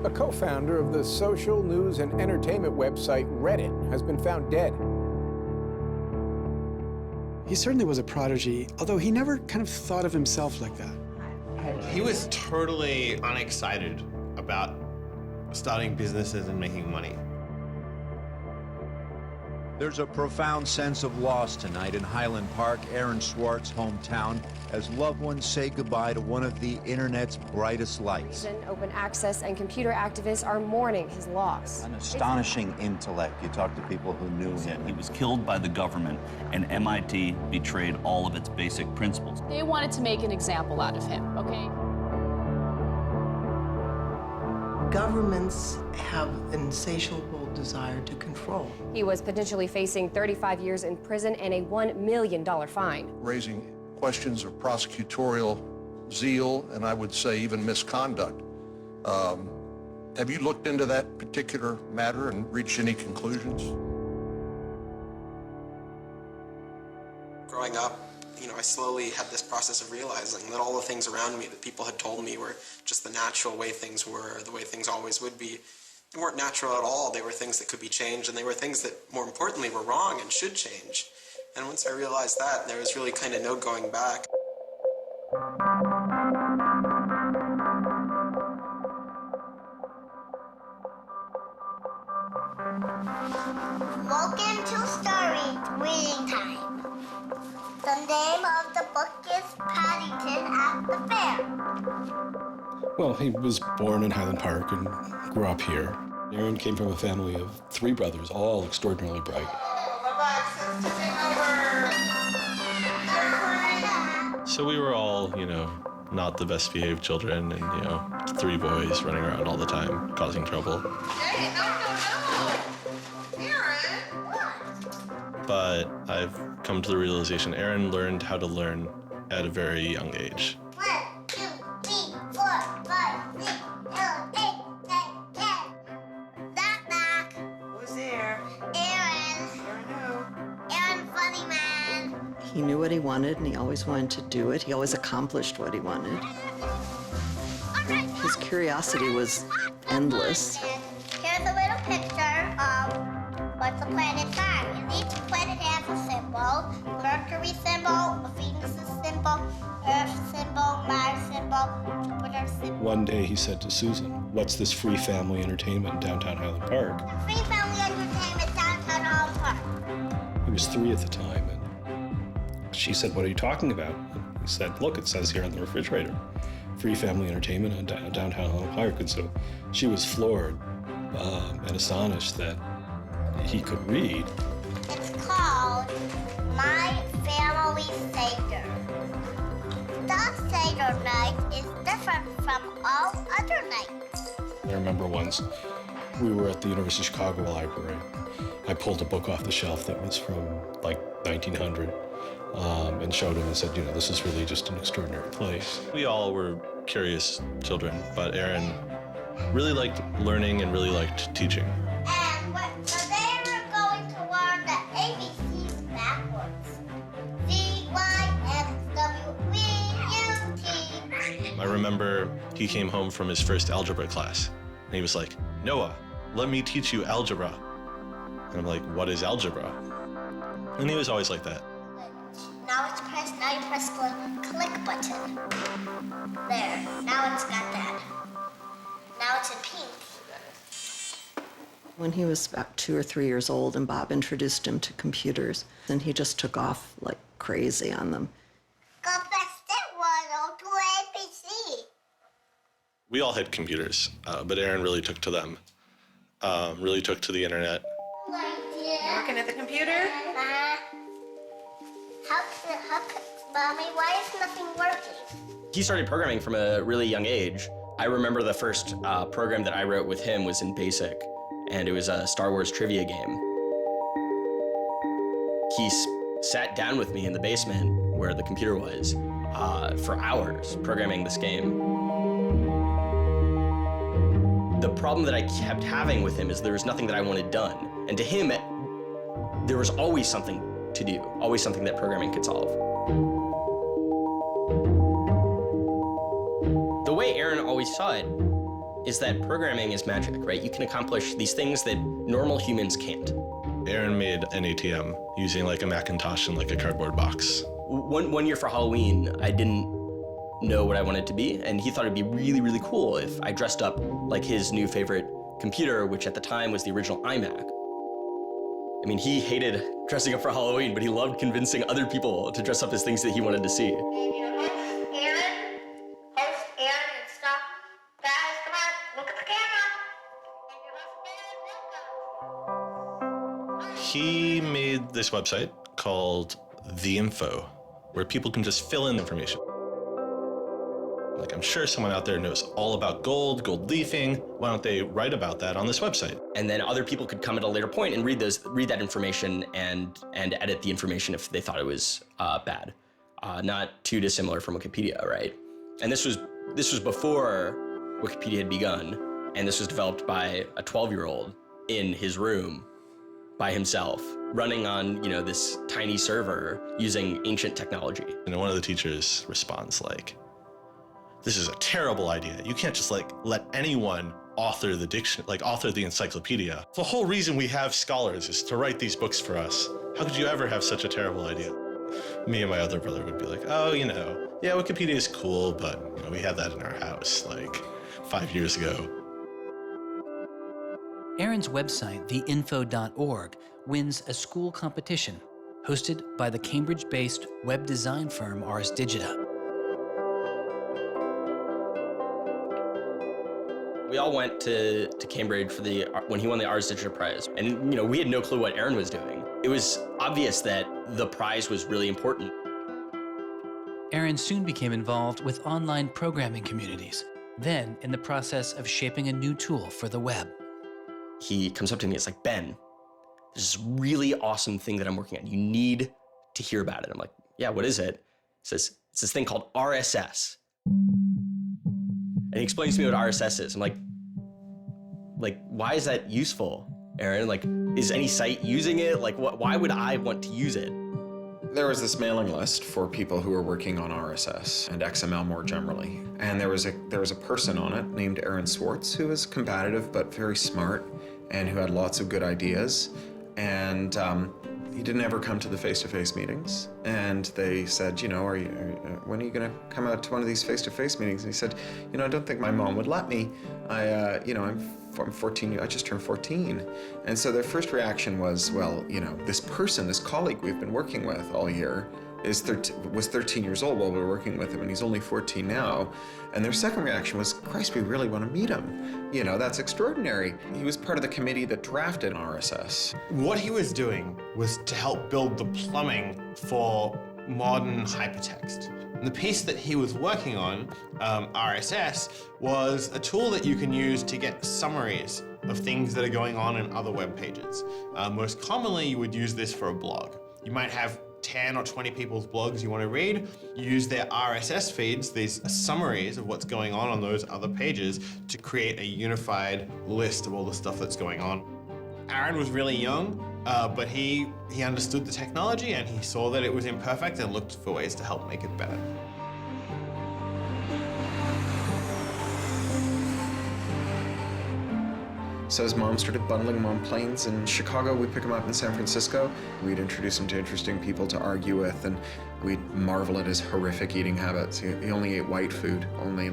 a co-founder of the social news and entertainment website Reddit has been found dead. He certainly was a prodigy, although he never kind of thought of himself like that. He was totally unexcited about starting businesses and making money. There's a profound sense of loss tonight in Highland Park, Aaron Swartz's hometown, as loved ones say goodbye to one of the internet's brightest lights. Open access and computer activists are mourning his loss. An astonishing intellect. You talk to people who knew him. He was killed by the government, and MIT betrayed all of its basic principles. They wanted to make an example out of him, okay? Governments have an insatiable desire to control. He was potentially facing 35 years in prison and a $1 million fine. Raising questions of prosecutorial zeal and I would say even misconduct. Have you looked into that particular matter and reached any conclusions? Growing up, I slowly had this process of realizing that all the things around me that people had told me were just the natural way things were, the way things always would be, they weren't natural at all. They were things that could be changed, and they were things that, more importantly, were wrong and should change. And once I realized that, there was really kind of no going back. Welcome to Story Reading Time. The name of the book is Paddington at the Fair. Well, he was born in Highland Park and grew up here. Aaron came from a family of 3 brothers, all extraordinarily bright. So we were all, not the best behaved children and, 3 boys running around all the time, causing trouble. Hey, no. Aaron! But I've come to the realization Aaron learned how to learn at a very young age. 1, 2, 3, 4, 5, 6, 7, 8, 9, 10. Knock, knock. Who's there? Aaron. Aaron who? Aaron Funny Man. He knew what he wanted, and he always wanted to do it. He always accomplished what he wanted. His curiosity was endless. Here's a little picture of what the planets are. And each planet has a symbol. Mercury symbol, Venus symbol, Earth symbol, Mars symbol, Jupiter symbol. One day he said to Susan, "What's this free family entertainment in downtown Highland Park?" Free family entertainment downtown Highland Park. He was 3 at the time, and she said, "What are you talking about?" And he said, "Look, it says here on the refrigerator, free family entertainment in downtown Highland Park." And so she was floored and astonished that he could read. It's called My Family Seder. The Seder night is different from all other nights. I remember once we were at the University of Chicago Library. I pulled a book off the shelf that was from like 1900 and showed him and said, this is really just an extraordinary place. We all were curious children, but Aaron really liked learning and really liked teaching. So they were going to learn the ABCs backwards. Z, Y, X, W, V, U, T. I remember he came home from his first algebra class, and he was like, "Noah, let me teach you algebra." And I'm like, "What is algebra?" And he was always like that. Now you press the click button. There, now it's got that. Now it's in pink. When he was about 2 or 3 years old, and Bob introduced him to computers, and he just took off like crazy on them. Go fast at 102 ABC. We all had computers, but Aaron really took to them, really took to the internet. Working at the computer? Mommy, why is nothing working? He started programming from a really young age. I remember the first program that I wrote with him was in BASIC, and it was a Star Wars trivia game. He sat down with me in the basement where the computer was for hours programming this game. The problem that I kept having with him is there was nothing that I wanted done. And to him, there was always something to do, always something that programming could solve. The way Aaron always saw it is that programming is magic, right? You can accomplish these things that normal humans can't. Aaron made an ATM using like a Macintosh and like a cardboard box. One year for Halloween, I didn't know what I wanted to be, and he thought it'd be really, really cool if I dressed up like his new favorite computer, which at the time was the original iMac. I mean, he hated dressing up for Halloween, but he loved convincing other people to dress up as things that he wanted to see. He made this website called The Info, where people can just fill in information. Like, I'm sure someone out there knows all about gold leafing. Why don't they write about that on this website? And then other people could come at a later point and read that information and edit the information if they thought it was bad. Not too dissimilar from Wikipedia, right? And this was before Wikipedia had begun, and this was developed by a 12-year-old in his room by himself, running on, this tiny server using ancient technology. And one of the teachers responds like, "This is a terrible idea. You can't just let anyone author the encyclopedia. The whole reason we have scholars is to write these books for us. How could you ever have such a terrible idea?" Me and my other brother would be like, "Oh, yeah, Wikipedia is cool, but we had that in our house like 5 years ago." Aaron's website, theinfo.org, wins a school competition hosted by the Cambridge-based web design firm Ars Digita. We all went to Cambridge for when he won the Ars Digita Prize. And, we had no clue what Aaron was doing. It was obvious that the prize was really important. Aaron soon became involved with online programming communities, then in the process of shaping a new tool for the web. He comes up to me, it's like, "Ben, there's this really awesome thing that I'm working on. You need to hear about it." I'm like, "Yeah, what is it?" He says, "It's this thing called RSS." And he explains to me what RSS is. I'm like, why is that useful, Aaron? Is any site using it? Why would I want to use it? There was this mailing list for people who were working on RSS and XML more generally. And there was a person on it named Aaron Swartz who was competitive but very smart and who had lots of good ideas. And he didn't ever come to the face-to-face meetings. And they said, when are you going to come out to one of these face-to-face meetings? And he said, I don't think my mom would let me. I'm 14, I just turned 14. And so their first reaction was, well, this colleague we've been working with all year was 13 years old while we were working with him, and he's only 14 now. And their second reaction was, Christ, we really want to meet him. That's extraordinary. He was part of the committee that drafted RSS. What he was doing was to help build the plumbing for modern hypertext. And the piece that he was working on, RSS, was a tool that you can use to get summaries of things that are going on in other web pages. Most commonly, you would use this for a blog. You might have 10 or 20 people's blogs you want to read. You use their RSS feeds, these summaries of what's going on those other pages, to create a unified list of all the stuff that's going on. Aaron was really young, but he understood the technology and he saw that it was imperfect and looked for ways to help make it better. So his mom started bundling him on planes in Chicago. We'd pick him up in San Francisco. We'd introduce him to interesting people to argue with, and we'd marvel at his horrific eating habits. He only ate white food, only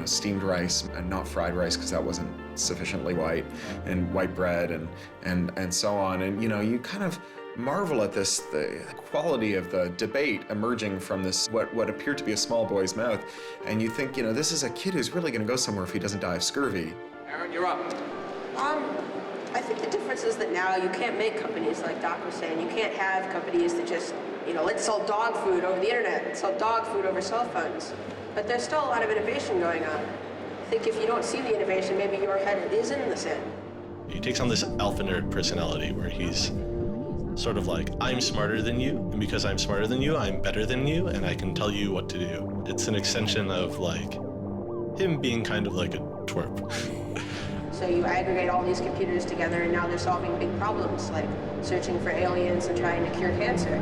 steamed rice and not fried rice because that wasn't sufficiently white, and white bread and so on. And you kind of marvel at this, the quality of the debate emerging from this, what appeared to be a small boy's mouth. And you think, this is a kid who's really going to go somewhere if he doesn't die of scurvy. Aaron, you're up. I think the difference is that now you can't make companies like Doc was saying. You can't have companies that just, let's sell dog food over the internet, let's sell dog food over cell phones. But there's still a lot of innovation going on. I think if you don't see the innovation, maybe your head is in the sand. He takes on this alpha nerd personality where he's sort of like, I'm smarter than you, and because I'm smarter than you, I'm better than you, and I can tell you what to do. It's an extension of him being kind of like a twerp. So you aggregate all these computers together and now they're solving big problems like searching for aliens and trying to cure cancer.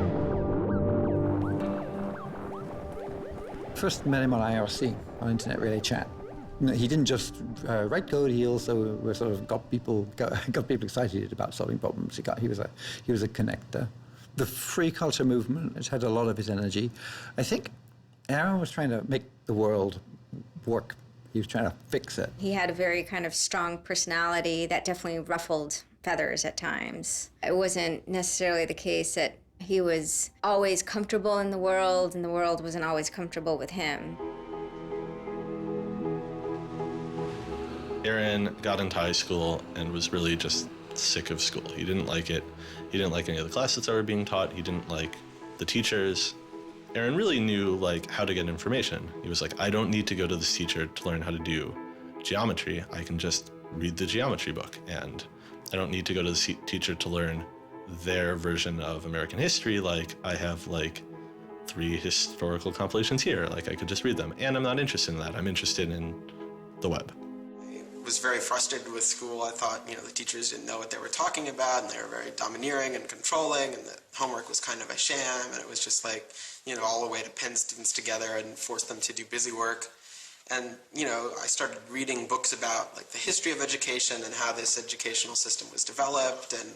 First met him on IRC, on Internet Relay Chat. No, he didn't just write code. He also sort of got people excited about solving problems. He was a connector. The free culture movement has had a lot of his energy. I think Aaron was trying to make the world work. He was trying to fix it. He had a very kind of strong personality that definitely ruffled feathers at times. It wasn't necessarily the case that he was always comfortable in the world and the world wasn't always comfortable with him. Aaron got into high school and was really just sick of school. He didn't like it. He didn't like any of the classes that were being taught. He didn't like the teachers. Aaron really knew how to get information. He was like, I don't need to go to this teacher to learn how to do geometry. I can just read the geometry book, and I don't need to go to the teacher to learn their version of American history. Like, I have 3 historical compilations here. I could just read them, and I'm not interested in that. I'm interested in the web. I was very frustrated with school. I thought, the teachers didn't know what they were talking about, and they were very domineering and controlling, and the homework was kind of a sham, and it was just all the way to pin students together and force them to do busy work. And, I started reading books about the history of education and how this educational system was developed, and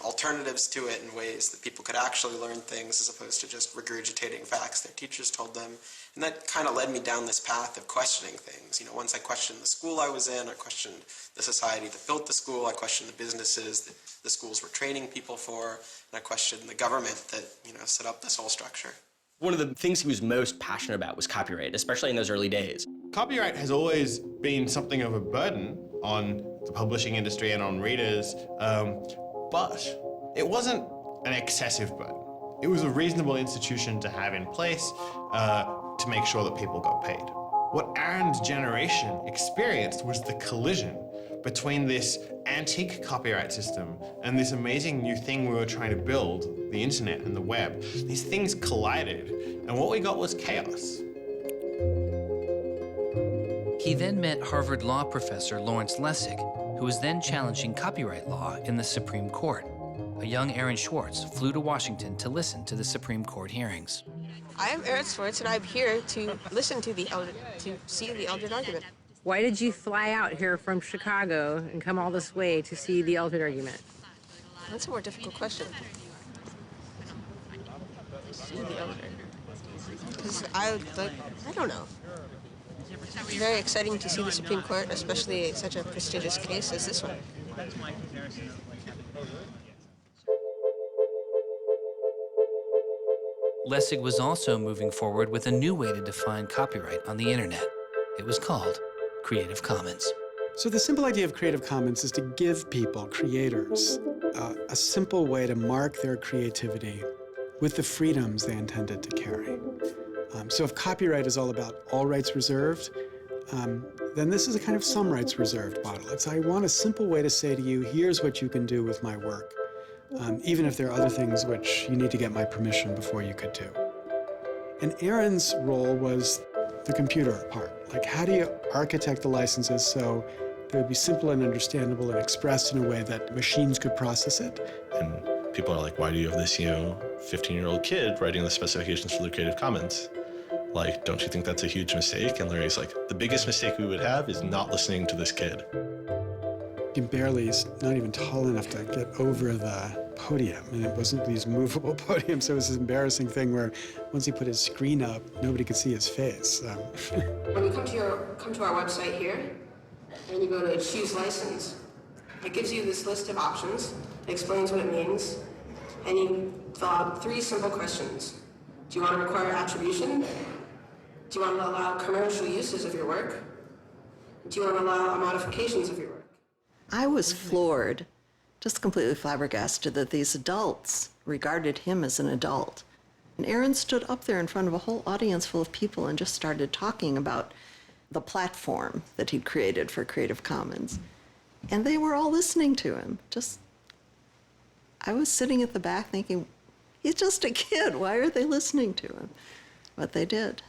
alternatives to it in ways that people could actually learn things as opposed to just regurgitating facts their teachers told them. And that kind of led me down this path of questioning things. Once I questioned the school I was in, I questioned the society that built the school, I questioned the businesses that the schools were training people for, and I questioned the government that, set up this whole structure. One of the things he was most passionate about was copyright, especially in those early days. Copyright has always been something of a burden on the publishing industry and on readers, but it wasn't an excessive burden. It was a reasonable institution to have in place to make sure that people got paid. What Aaron's generation experienced was the collision between this antique copyright system and this amazing new thing we were trying to build, the internet and the web. These things collided, and what we got was chaos. He then met Harvard law professor Lawrence Lessig, who was then challenging copyright law in the Supreme Court. A young Aaron Swartz flew to Washington to listen to the Supreme Court hearings. I am Aaron Swartz, and I'm here to listen to see the Eldred argument. Why did you fly out here from Chicago and come all this way to see the Eldred argument? That's a more difficult question. See the Eldred. Because I don't know. It's very exciting to see the Supreme Court, especially such a prestigious case as this one. Lessig was also moving forward with a new way to define copyright on the internet. It was called Creative Commons. So the simple idea of Creative Commons is to give people, creators, a simple way to mark their creativity with the freedoms they intended to carry. So if copyright is all about all rights reserved, then this is a kind of some rights reserved model. It's I want a simple way to say to you, here's what you can do with my work, even if there are other things which you need to get my permission before you could do. And Aaron's role was the computer part. How do you architect the licenses so they would be simple and understandable and expressed in a way that machines could process it? And people are like, why do you have this, 15-year-old kid writing the specifications for the Creative Commons? Don't you think that's a huge mistake? And Larry's like, the biggest mistake we would have is not listening to this kid. He's not even tall enough to get over the podium, and it wasn't these movable podiums, so it was this embarrassing thing where once he put his screen up, nobody could see his face. When you come to our website here, and you go to choose license, it gives you this list of options, it explains what it means, and you fill out 3 simple questions. Do you want to require attribution? Do you want to allow commercial uses of your work? Do you want to allow modifications of your work? I was floored, just completely flabbergasted that these adults regarded him as an adult. And Aaron stood up there in front of a whole audience full of people and just started talking about the platform that he'd created for Creative Commons. And they were all listening to him. I was sitting at the back thinking, he's just a kid. Why are they listening to him? But they did.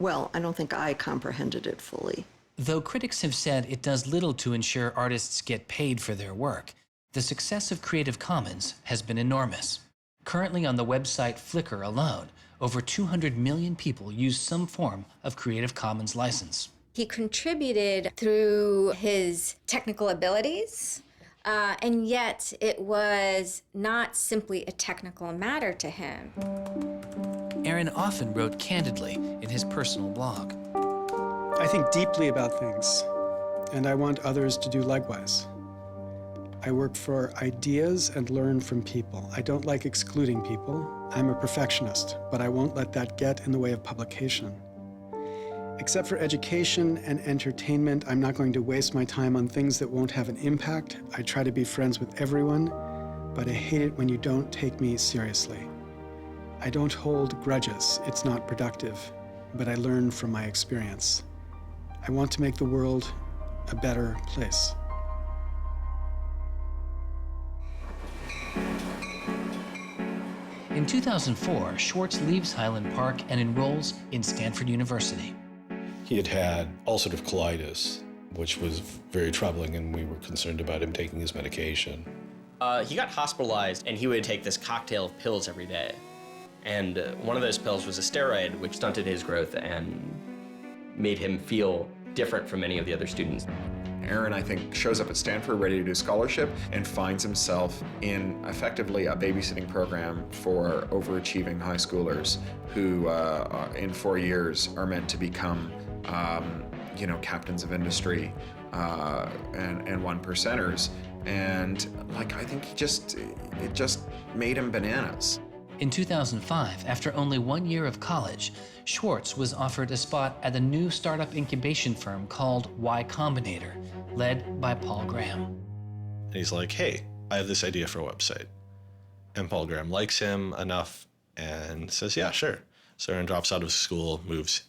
Well, I don't think I comprehended it fully. Though critics have said it does little to ensure artists get paid for their work, the success of Creative Commons has been enormous. Currently on the website Flickr alone, over 200 million people use some form of Creative Commons license. He contributed through his technical abilities, and yet it was not simply a technical matter to him. Aaron often wrote candidly in his personal blog. I think deeply about things, and I want others to do likewise. I work for ideas and learn from people. I don't like excluding people. I'm a perfectionist, but I won't let that get in the way of publication. Except for education and entertainment, I'm not going to waste my time on things that won't have an impact. I try to be friends with everyone, but I hate it when you don't take me seriously. I don't hold grudges. It's not productive, but I learn from my experience. I want to make the world a better place. In 2004, Schwartz leaves Highland Park and enrolls in Stanford University. He had had ulcerative colitis, which was very troubling, and we were concerned about him taking his medication. He got hospitalized, and he would take this cocktail of pills every day. And one of those pills was a steroid, which stunted his growth and made him feel different from many of the other students. Aaron, I think, shows up at Stanford ready to do scholarship and finds himself in effectively a babysitting program for overachieving high schoolers who, in 4 years, are meant to become, captains of industry and one percenters. And I think it just made him bananas. In 2005, after only 1 year of college, Schwartz was offered a spot at a new startup incubation firm called Y Combinator, led by Paul Graham. And he's like, hey, I have this idea for a website. And Paul Graham likes him enough and says, yeah, sure. So Aaron drops out of school, moves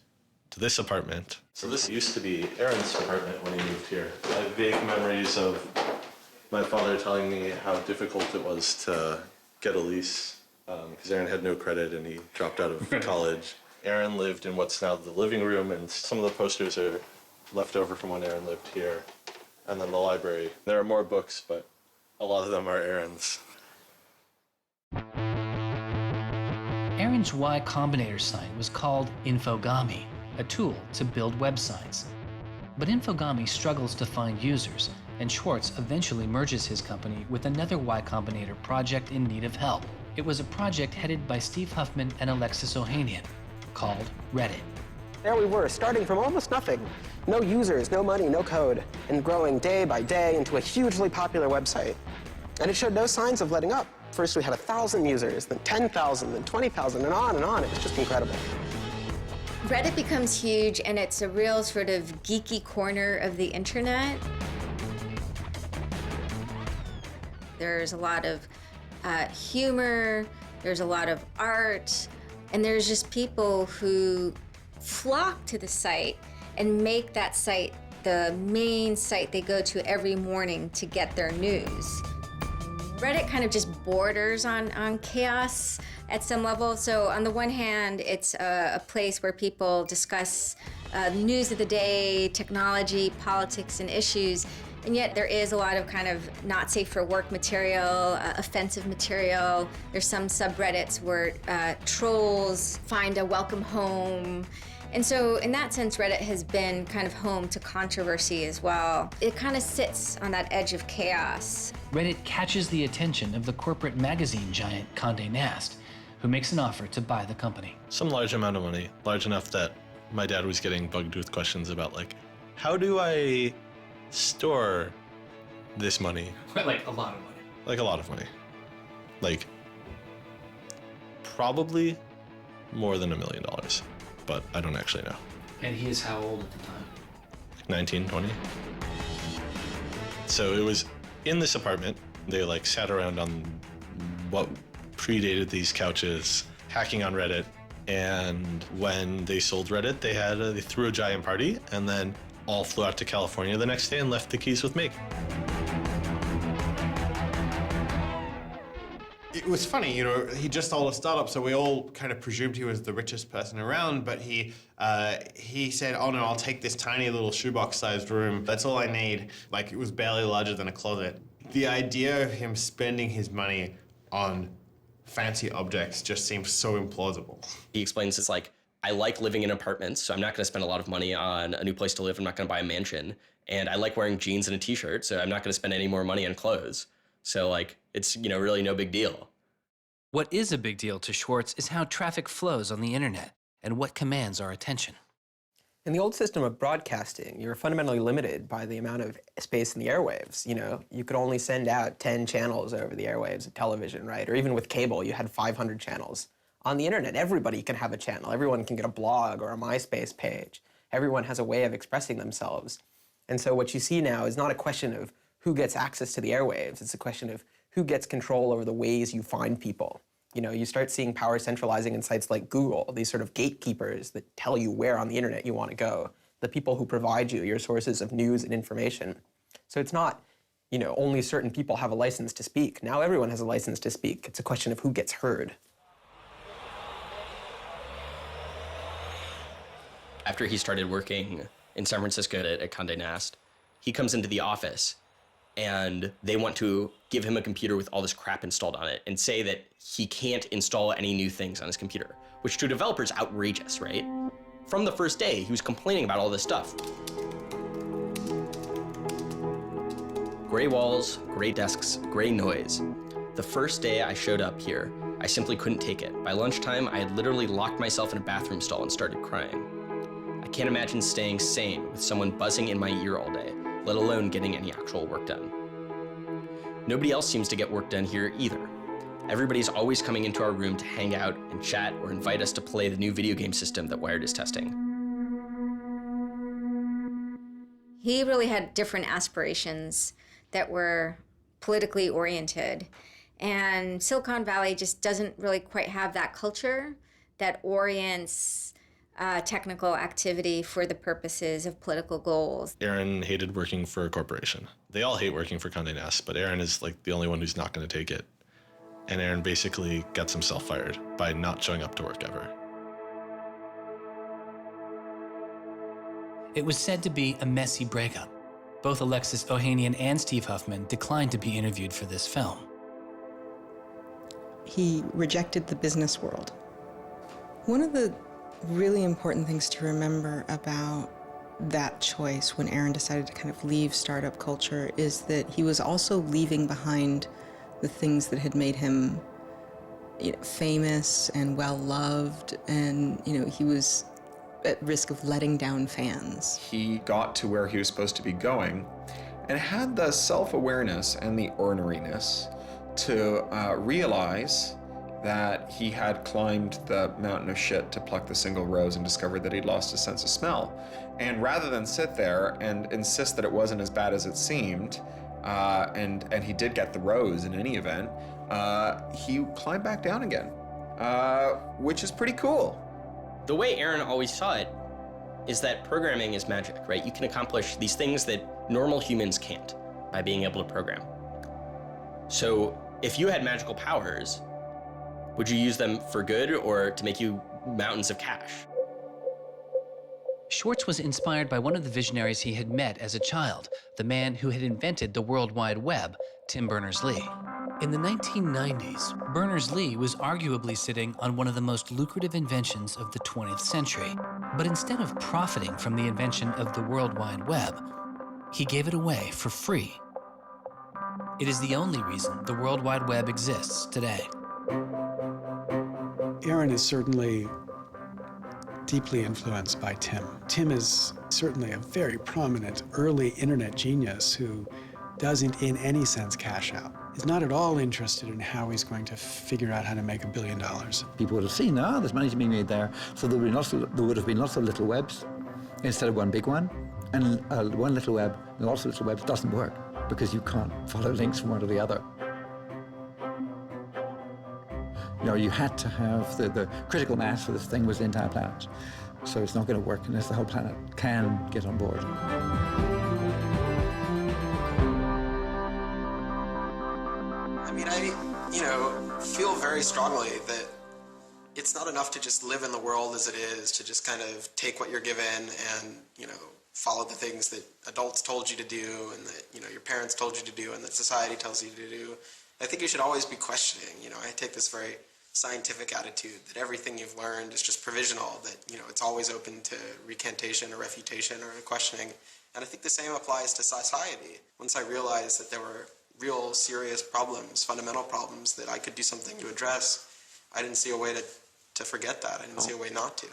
to this apartment. So this used to be Aaron's apartment when he moved here. I have vague memories of my father telling me how difficult it was to get a lease because Aaron had no credit and he dropped out of college. Aaron lived in what's now the living room, and some of the posters are left over from when Aaron lived here. And then the library. There are more books, but a lot of them are Aaron's. Aaron's Y Combinator site was called Infogami, a tool to build websites. But Infogami struggles to find users, and Schwartz eventually merges his company with another Y Combinator project in need of help. It was a project headed by Steve Huffman and Alexis Ohanian, called Reddit. There we were, starting from almost nothing. No users, no money, no code, and growing day by day into a hugely popular website. And it showed no signs of letting up. First we had 1,000 users, then 10,000, then 20,000, and on and on. It was just incredible. Reddit becomes huge, and it's a real sort of geeky corner of the internet. There's a lot of humor, there's a lot of art, and there's just people who flock to the site and make that site the main site they go to every morning to get their news. Reddit kind of just borders on chaos at some level. So on the one hand, it's a place where people discuss news of the day, technology, politics, and issues. And yet there is a lot of kind of not safe for work material, offensive material. There's some subreddits where trolls find a welcome home. And so in that sense, Reddit has been kind of home to controversy as well. It kind of sits on that edge of chaos. Reddit catches the attention of the corporate magazine giant Condé Nast, who makes an offer to buy the company. Some large amount of money, large enough that my dad was getting bugged with questions about how do I store this money? Like a lot of money. Like a lot of money. Probably more than $1 million, but I don't actually know. And he is how old at the time? 19, 20. So it was in this apartment. They sat around on what predated these couches, hacking on Reddit. And when they sold Reddit, they threw a giant party and then all flew out to California the next day and left the keys with me. It was funny, he just sold a startup, so we all kind of presumed he was the richest person around, but he said, oh no, I'll take this tiny little shoebox-sized room. That's all I need. It was barely larger than a closet. The idea of him spending his money on fancy objects just seems so implausible. He explains it's I like living in apartments, so I'm not going to spend a lot of money on a new place to live. I'm not going to buy a mansion. And I like wearing jeans and a t-shirt, so I'm not going to spend any more money on clothes. So like, it's, really no big deal. What is a big deal to Schwartz is how traffic flows on the internet and what commands our attention. In the old system of broadcasting, you were fundamentally limited by the amount of space in the airwaves. You could only send out 10 channels over the airwaves of television, right? Or even with cable, you had 500 channels. On the internet, everybody can have a channel. Everyone can get a blog or a MySpace page. Everyone has a way of expressing themselves. And so what you see now is not a question of who gets access to the airwaves. It's a question of who gets control over the ways you find people. You start seeing power centralizing in sites like Google, these sort of gatekeepers that tell you where on the internet you want to go, the people who provide you your sources of news and information. So it's not, only certain people have a license to speak. Now everyone has a license to speak. It's a question of who gets heard. After he started working in San Francisco at Condé Nast, he comes into the office and they want to give him a computer with all this crap installed on it and say that he can't install any new things on his computer, which to a developer is outrageous, right? From the first day, he was complaining about all this stuff. Gray walls, gray desks, gray noise. The first day I showed up here, I simply couldn't take it. By lunchtime, I had literally locked myself in a bathroom stall and started crying. I can't imagine staying sane with someone buzzing in my ear all day, let alone getting any actual work done. Nobody else seems to get work done here either. Everybody's always coming into our room to hang out and chat or invite us to play the new video game system that Wired is testing. He really had different aspirations that were politically oriented. And Silicon Valley just doesn't really quite have that culture that orients technical activity for the purposes of political goals. Aaron hated working for a corporation. They all hate working for Condé Nast, but Aaron is like the only one who's not going to take it. And Aaron basically gets himself fired by not showing up to work ever. It was said to be a messy breakup. Both Alexis Ohanian and Steve Huffman declined to be interviewed for this film. He rejected the business world. One of the really important things to remember about that choice when Aaron decided to kind of leave startup culture is that he was also leaving behind the things that had made him famous and well-loved, and he was at risk of letting down fans. He got to where he was supposed to be going and had the self-awareness and the orneriness to realize that he had climbed the mountain of shit to pluck the single rose and discovered that he'd lost his sense of smell. And rather than sit there and insist that it wasn't as bad as it seemed, and he did get the rose in any event, he climbed back down again, which is pretty cool. The way Aaron always saw it is that programming is magic, right? You can accomplish these things that normal humans can't by being able to program. So if you had magical powers, would you use them for good or to make you mountains of cash? Schwartz was inspired by one of the visionaries he had met as a child, the man who had invented the World Wide Web, Tim Berners-Lee. In the 1990s, Berners-Lee was arguably sitting on one of the most lucrative inventions of the 20th century. But instead of profiting from the invention of the World Wide Web, he gave it away for free. It is the only reason the World Wide Web exists today. Aaron is certainly deeply influenced by Tim. Tim is certainly a very prominent early internet genius who doesn't in any sense cash out. He's not at all interested in how he's going to figure out how to make $1 billion. People would have seen, there's money to be made there. So there would have been lots of little webs instead of one big one. And one little web, and lots of little webs doesn't work because you can't follow links from one to the other. You had to have the critical mass for this thing was the entire planet. So it's not going to work unless the whole planet can get on board. I mean, I feel very strongly that it's not enough to just live in the world as it is, to just kind of take what you're given and, follow the things that adults told you to do and that, your parents told you to do and that society tells you to do. I think you should always be questioning. I take this very scientific attitude that everything you've learned is just provisional, that, you know, it's always open to recantation or refutation or questioning. And I think the same applies to society. Once I realized that there were real serious problems, fundamental problems that I could do something to address, I didn't see a way to forget that. I didn't see a way not to.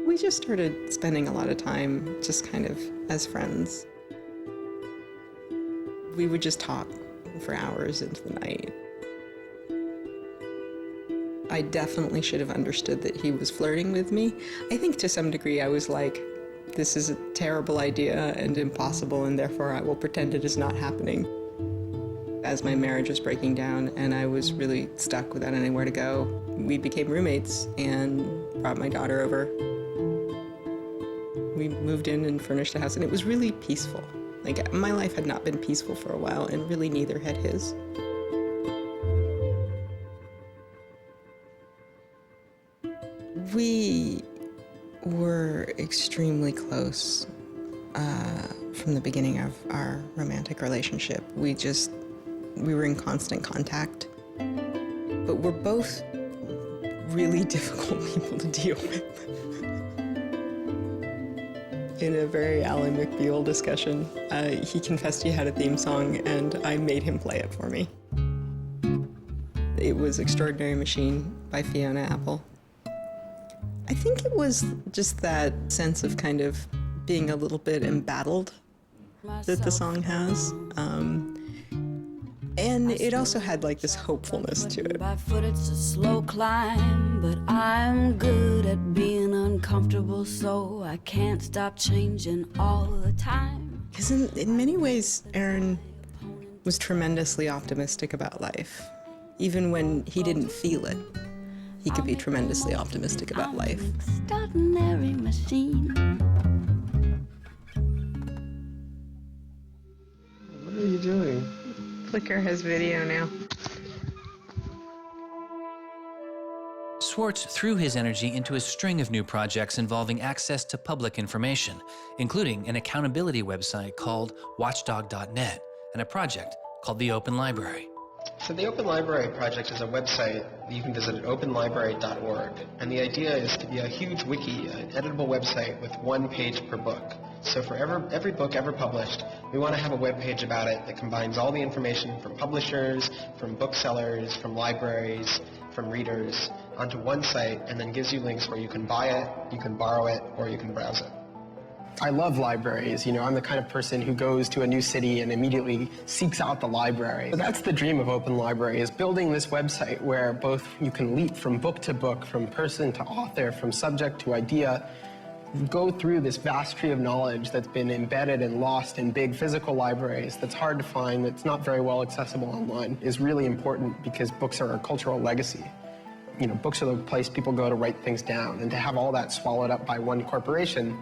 We just started spending a lot of time just kind of as friends. We would just talk for hours into the night. I definitely should have understood that he was flirting with me. I think to some degree I was like, this is a terrible idea and impossible, and therefore I will pretend it is not happening. As my marriage was breaking down and I was really stuck without anywhere to go, we became roommates and brought my daughter over. We moved in and furnished the house, and it was really peaceful. Like, my life had not been peaceful for a while, and really neither had his. We were extremely close from the beginning of our romantic relationship. We were in constant contact, but we're both really difficult people to deal with. In a very Ally McBeal discussion, he confessed he had a theme song, and I made him play it for me. It was Extraordinary Machine by Fiona Apple. I think it was just that sense of kind of being a little bit embattled that the song has. And it also had like this hopefulness to it. By foot it's a slow climb, but I'm good at being uncomfortable, so I can't stop changing all the time. Because in many ways, Aaron was tremendously optimistic about life. Even when he didn't feel it, he could be tremendously optimistic about life. Extraordinary machine. What are you doing? Flickr has video now. Schwartz threw his energy into a string of new projects involving access to public information, including an accountability website called watchdog.net and a project called the Open Library. So the Open Library Project is a website that you can visit at openlibrary.org. And the idea is to be a huge wiki, an editable website with one page per book. So for every book ever published, we want to have a web page about it that combines all the information from publishers, from booksellers, from libraries, from readers, onto one site, and then gives you links where you can buy it, you can borrow it, or you can browse it. I love libraries. You know, I'm the kind of person who goes to a new city and immediately seeks out the library. So that's the dream of Open Library, is building this website where both you can leap from book to book, from person to author, from subject to idea, go through this vast tree of knowledge that's been embedded and lost in big physical libraries that's hard to find, that's not very well accessible online, is really important because books are a cultural legacy. You know, books are the place people go to write things down, and to have all that swallowed up by one corporation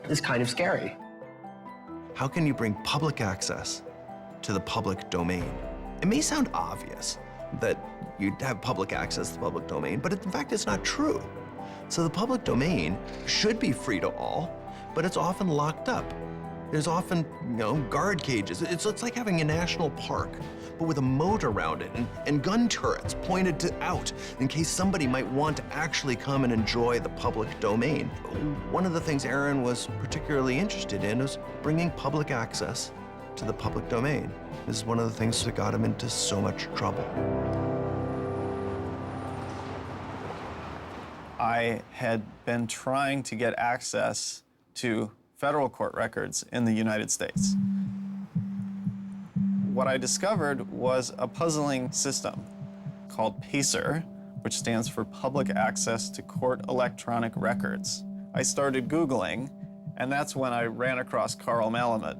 is kind of scary. How can you bring public access to the public domain? It may sound obvious that you'd have public access to the public domain, but in fact, it's not true. So the public domain should be free to all, but it's often locked up. There's often, guard cages. It's like having a national park, but with a moat around it and gun turrets pointed out in case somebody might want to actually come and enjoy the public domain. One of the things Aaron was particularly interested in was bringing public access to the public domain. This is one of the things that got him into so much trouble. I had been trying to get access to federal court records in the United States. What I discovered was a puzzling system called PACER, which stands for Public Access to Court Electronic Records. I started Googling, and that's when I ran across Carl Malamud.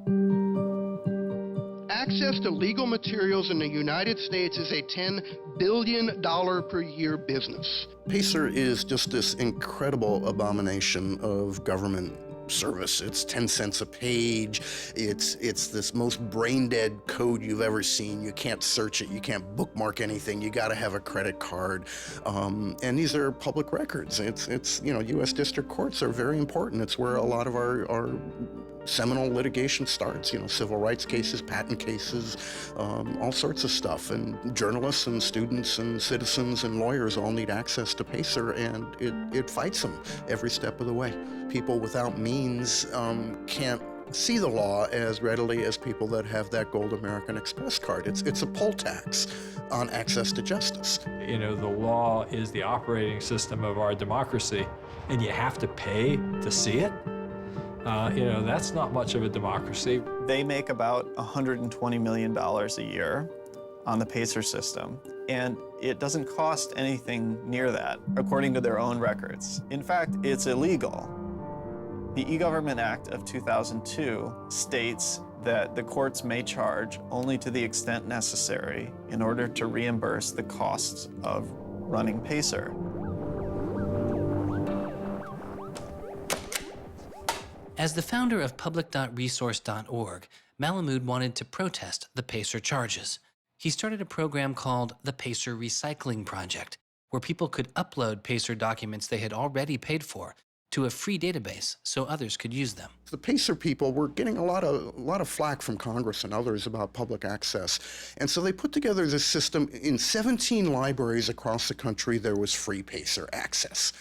Access to legal materials in the United States is a $10 billion per year business. PACER is just this incredible abomination of government service. It's 10 cents a page. It's this most brain-dead code you've ever seen. You can't search it. You can't bookmark anything. You got to have a credit card. And these are public records. It's U.S. district courts are very important. It's where a lot of our seminal litigation starts, civil rights cases, patent cases, all sorts of stuff. And journalists and students and citizens and lawyers all need access to PACER, and it fights them every step of the way. People without means can't see the law as readily as people that have that Gold American Express card. It's a poll tax on access to justice. The law is the operating system of our democracy, and you have to pay to see it. That's not much of a democracy. They make about $120 million a year on the PACER system, and it doesn't cost anything near that, according to their own records. In fact, it's illegal. The E-Government Act of 2002 states that the courts may charge only to the extent necessary in order to reimburse the costs of running PACER. As the founder of public.resource.org, Malamud wanted to protest the PACER charges. He started a program called the PACER Recycling Project, where people could upload PACER documents they had already paid for to a free database so others could use them. The PACER people were getting a lot of flack from Congress and others about public access. And so they put together this system. In 17 libraries across the country, there was free PACER access.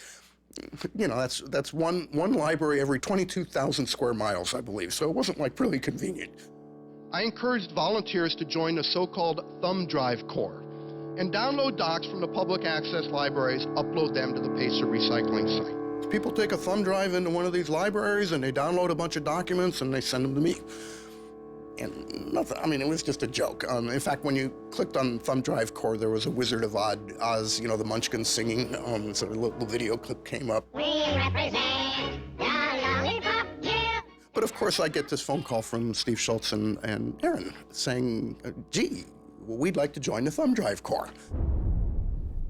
That's one library every 22,000 square miles, I believe. So it wasn't like really convenient. I encouraged volunteers to join the so-called Thumb Drive Corps and download docs from the public access libraries, upload them to the PACER recycling site. People take a thumb drive into one of these libraries and they download a bunch of documents and they send them to me. And nothing, it was just a joke. In fact, when you clicked on Thumb Drive Corps, there was a Wizard of Oz, the Munchkins singing, so a little video clip came up. We represent the Lollipop Guild. But of course, I get this phone call from Steve Schultz and Aaron saying, gee, we'd like to join the Thumb Drive Corps.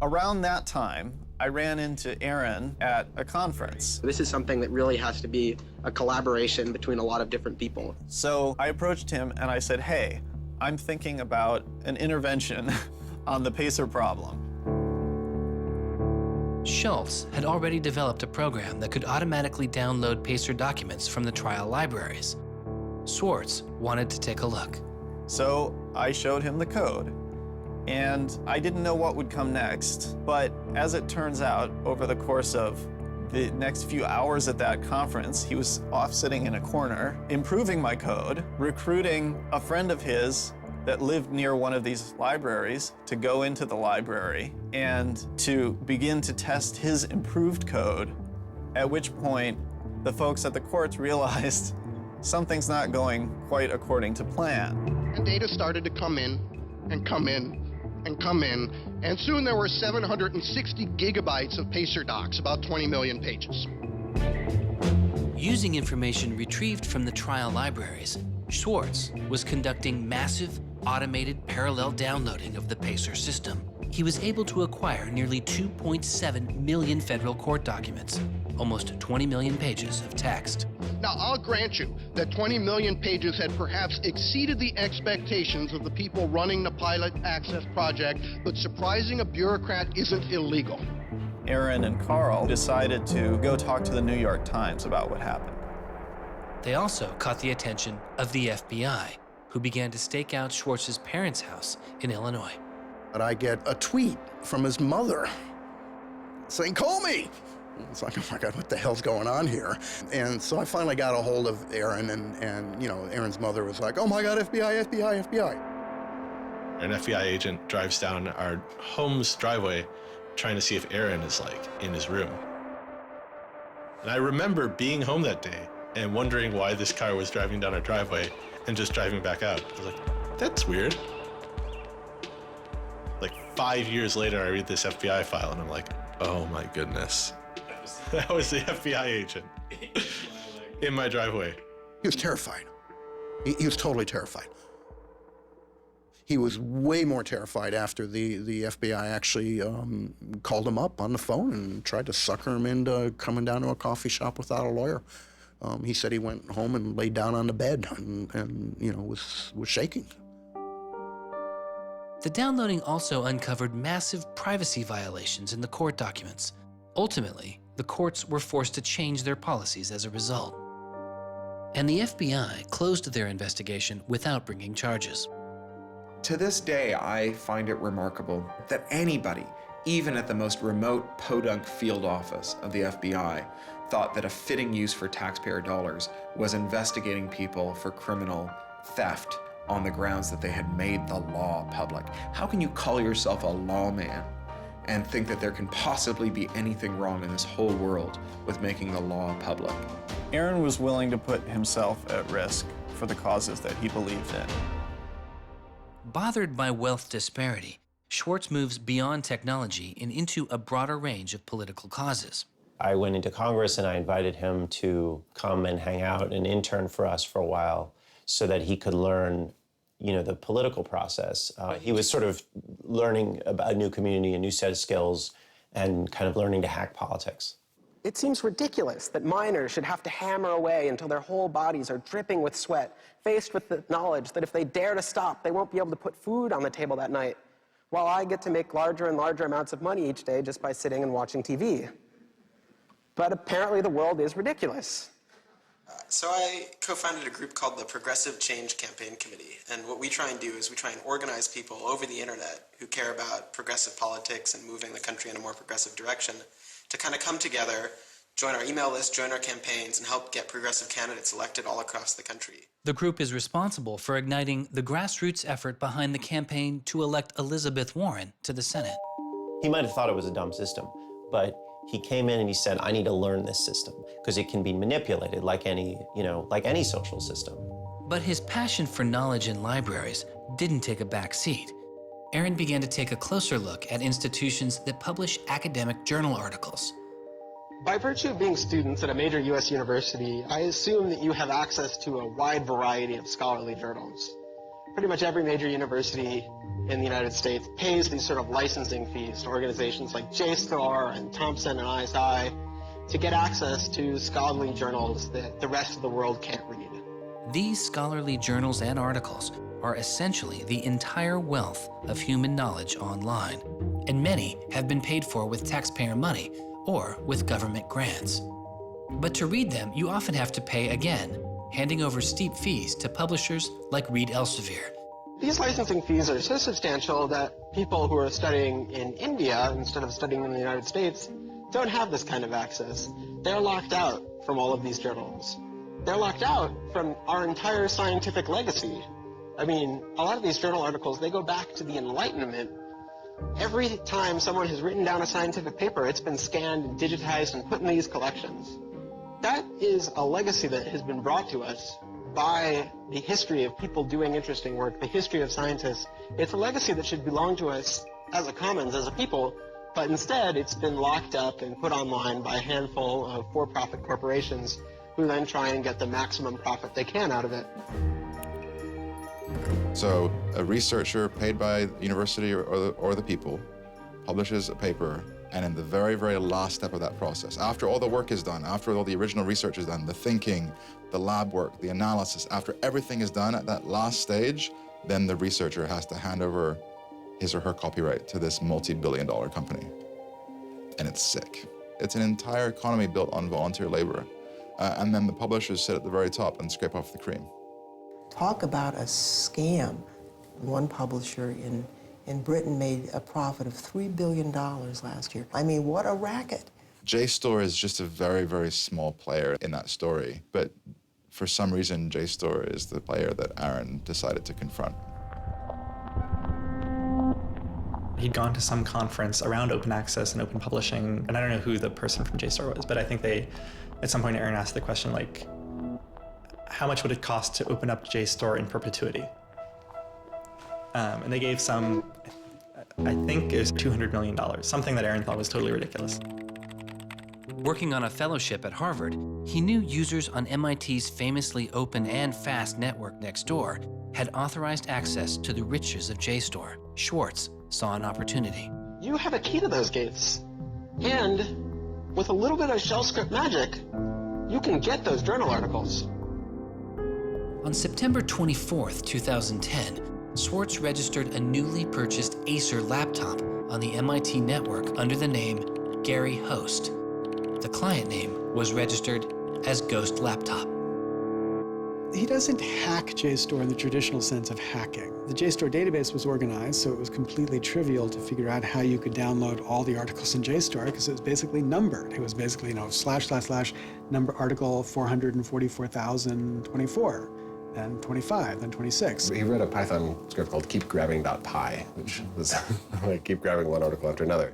Around that time, I ran into Aaron at a conference. This is something that really has to be a collaboration between a lot of different people. So I approached him and I said, hey, I'm thinking about an intervention on the PACER problem. Schultz had already developed a program that could automatically download PACER documents from the trial libraries. Swartz wanted to take a look. So I showed him the code. And I didn't know what would come next, but as it turns out, over the course of the next few hours at that conference, he was off sitting in a corner, improving my code, recruiting a friend of his that lived near one of these libraries to go into the library and to begin to test his improved code, at which point the folks at the courts realized something's not going quite according to plan. And data started to come in and come in and come in, and soon there were 760 gigabytes of PACER docs, about 20 million pages. Using information retrieved from the trial libraries, Schwartz was conducting massive, automated parallel downloading of the PACER system. He was able to acquire nearly 2.7 million federal court documents, almost 20 million pages of text. Now, I'll grant you that 20 million pages had perhaps exceeded the expectations of the people running the Pilot Access Project, but surprising a bureaucrat isn't illegal. Aaron and Carl decided to go talk to the New York Times about what happened. They also caught the attention of the FBI, who began to stake out Schwartz's parents' house in Illinois. But I get a tweet from his mother saying, call me. It's like, oh my God, what the hell's going on here? And so I finally got a hold of Aaron, and Aaron's mother was like, oh my God, FBI, FBI, FBI. An FBI agent drives down our home's driveway trying to see if Aaron is in his room. And I remember being home that day and wondering why this car was driving down our driveway and just driving back out. I was like, that's weird. 5 years later, I read this FBI file and I'm like, oh my goodness. That was the FBI agent in my driveway. He was terrified. He was totally terrified. He was way more terrified after the FBI actually called him up on the phone and tried to sucker him into coming down to a coffee shop without a lawyer. He said he went home and laid down on the bed and was shaking. The downloading also uncovered massive privacy violations in the court documents. Ultimately, the courts were forced to change their policies as a result. And the FBI closed their investigation without bringing charges. To this day, I find it remarkable that anybody, even at the most remote podunk field office of the FBI, thought that a fitting use for taxpayer dollars was investigating people for criminal theft on the grounds that they had made the law public. How can you call yourself a lawman and think that there can possibly be anything wrong in this whole world with making the law public? Aaron was willing to put himself at risk for the causes that he believed in. Bothered by wealth disparity, Schwartz moves beyond technology and into a broader range of political causes. I went into Congress and I invited him to come and hang out and intern for us for a while so that he could learn, the political process. He was sort of learning about a new community, a new set of skills, and kind of learning to hack politics. It seems ridiculous that miners should have to hammer away until their whole bodies are dripping with sweat, faced with the knowledge that if they dare to stop, they won't be able to put food on the table that night, while I get to make larger and larger amounts of money each day just by sitting and watching TV. But apparently the world is ridiculous. So I co-founded a group called the Progressive Change Campaign Committee, and what we try and do is we try and organize people over the internet who care about progressive politics and moving the country in a more progressive direction to kind of come together, join our email list, join our campaigns, and help get progressive candidates elected all across the country. The group is responsible for igniting the grassroots effort behind the campaign to elect Elizabeth Warren to the Senate. He might have thought it was a dumb system, but he came in and he said, I need to learn this system because it can be manipulated like any social system. But his passion for knowledge in libraries didn't take a back seat. Aaron began to take a closer look at institutions that publish academic journal articles. By virtue of being students at a major U.S. university, I assume that you have access to a wide variety of scholarly journals. Pretty much every major university in the United States pays these sort of licensing fees to organizations like JSTOR and Thomson and ISI to get access to scholarly journals that the rest of the world can't read. These scholarly journals and articles are essentially the entire wealth of human knowledge online, and many have been paid for with taxpayer money or with government grants. But to read them, you often have to pay again, handing over steep fees to publishers like Reed Elsevier. These licensing fees are so substantial that people who are studying in India instead of studying in the United States don't have this kind of access. They're locked out from all of these journals. They're locked out from our entire scientific legacy. I mean, a lot of these journal articles, they go back to the Enlightenment. Every time someone has written down a scientific paper, it's been scanned and digitized and put in these collections. That is a legacy that has been brought to us by the history of people doing interesting work, the history of scientists. It's a legacy that should belong to us as a commons, as a people, but instead it's been locked up and put online by a handful of for-profit corporations who then try and get the maximum profit they can out of it. So a researcher paid by the university or the people publishes a paper, and in the very, very last step of that process, after all the work is done, after all the original research is done, the thinking, the lab work, the analysis, after everything is done at that last stage, then the researcher has to hand over his or her copyright to this multi-billion-dollar company. And it's sick. It's an entire economy built on volunteer labor. And then the publishers sit at the very top and scrape off the cream. Talk about a scam. One publisher in Britain made a profit of $3 billion last year. I mean, what a racket. JSTOR is just a very, very small player in that story, but for some reason, JSTOR is the player that Aaron decided to confront. He'd gone to some conference around open access and open publishing, and I don't know who the person from JSTOR was, but I think at some point Aaron asked the question, like, how much would it cost to open up JSTOR in perpetuity? And they gave some, I think it was $200 million, something that Aaron thought was totally ridiculous. Working on a fellowship at Harvard, he knew users on MIT's famously open and fast network Nextdoor had authorized access to the riches of JSTOR. Schwartz saw an opportunity. You have a key to those gates. And with a little bit of shell script magic, you can get those journal articles. On September 24th, 2010, Schwartz registered a newly purchased Acer laptop on the MIT network under the name Gary Host. The client name was registered as Ghost Laptop. He doesn't hack JSTOR in the traditional sense of hacking. The JSTOR database was organized, so it was completely trivial to figure out how you could download all the articles in JSTOR because it was basically numbered. It was basically, / number article 444,024, then 25, then 26. He wrote a Python script called keepgrabbing.py, which was like keep grabbing one article after another.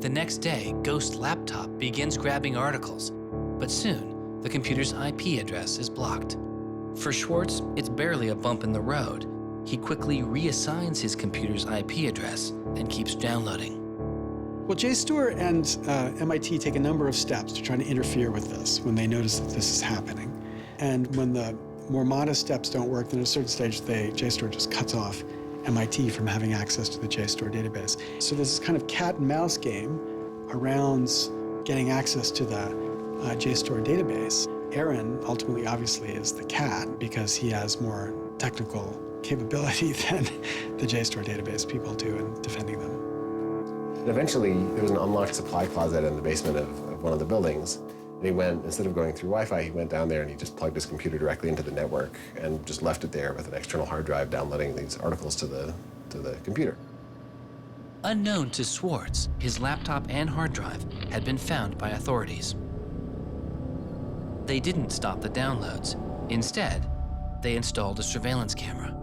The next day, Ghost Laptop begins grabbing articles, but soon the computer's IP address is blocked. For Schwartz, it's barely a bump in the road. He quickly reassigns his computer's IP address and keeps downloading. Well, JSTOR and MIT take a number of steps to try to interfere with this when they notice that this is happening. And when the more modest steps don't work, then at a certain stage, JSTOR just cuts off MIT from having access to the JSTOR database. So there's this kind of cat and mouse game around getting access to the JSTOR database. Aaron ultimately, obviously, is the cat because he has more technical capability than the JSTOR database people do in defending them. And eventually, there was an unlocked supply closet in the basement of one of the buildings. And he went, instead of going through Wi-Fi, he went down there and he just plugged his computer directly into the network and just left it there with an external hard drive downloading these articles to the computer. Unknown to Schwartz, his laptop and hard drive had been found by authorities. They didn't stop the downloads. Instead, they installed a surveillance camera.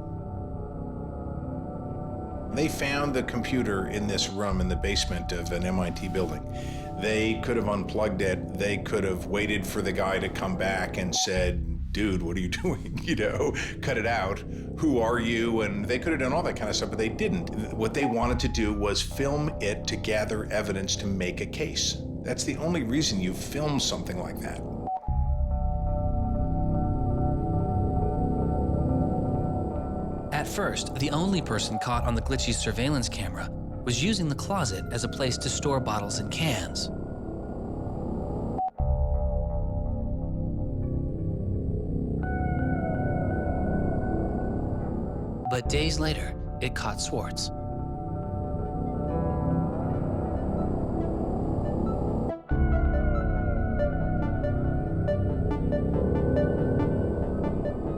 They found the computer in this room in the basement of an MIT building. They could have unplugged it. They could have waited for the guy to come back and said, dude, what are you doing? Cut it out. Who are you? And they could have done all that kind of stuff, but they didn't. What they wanted to do was film it to gather evidence to make a case. That's the only reason you film something like that. At first, the only person caught on the glitchy surveillance camera was using the closet as a place to store bottles and cans. But days later, it caught Schwartz.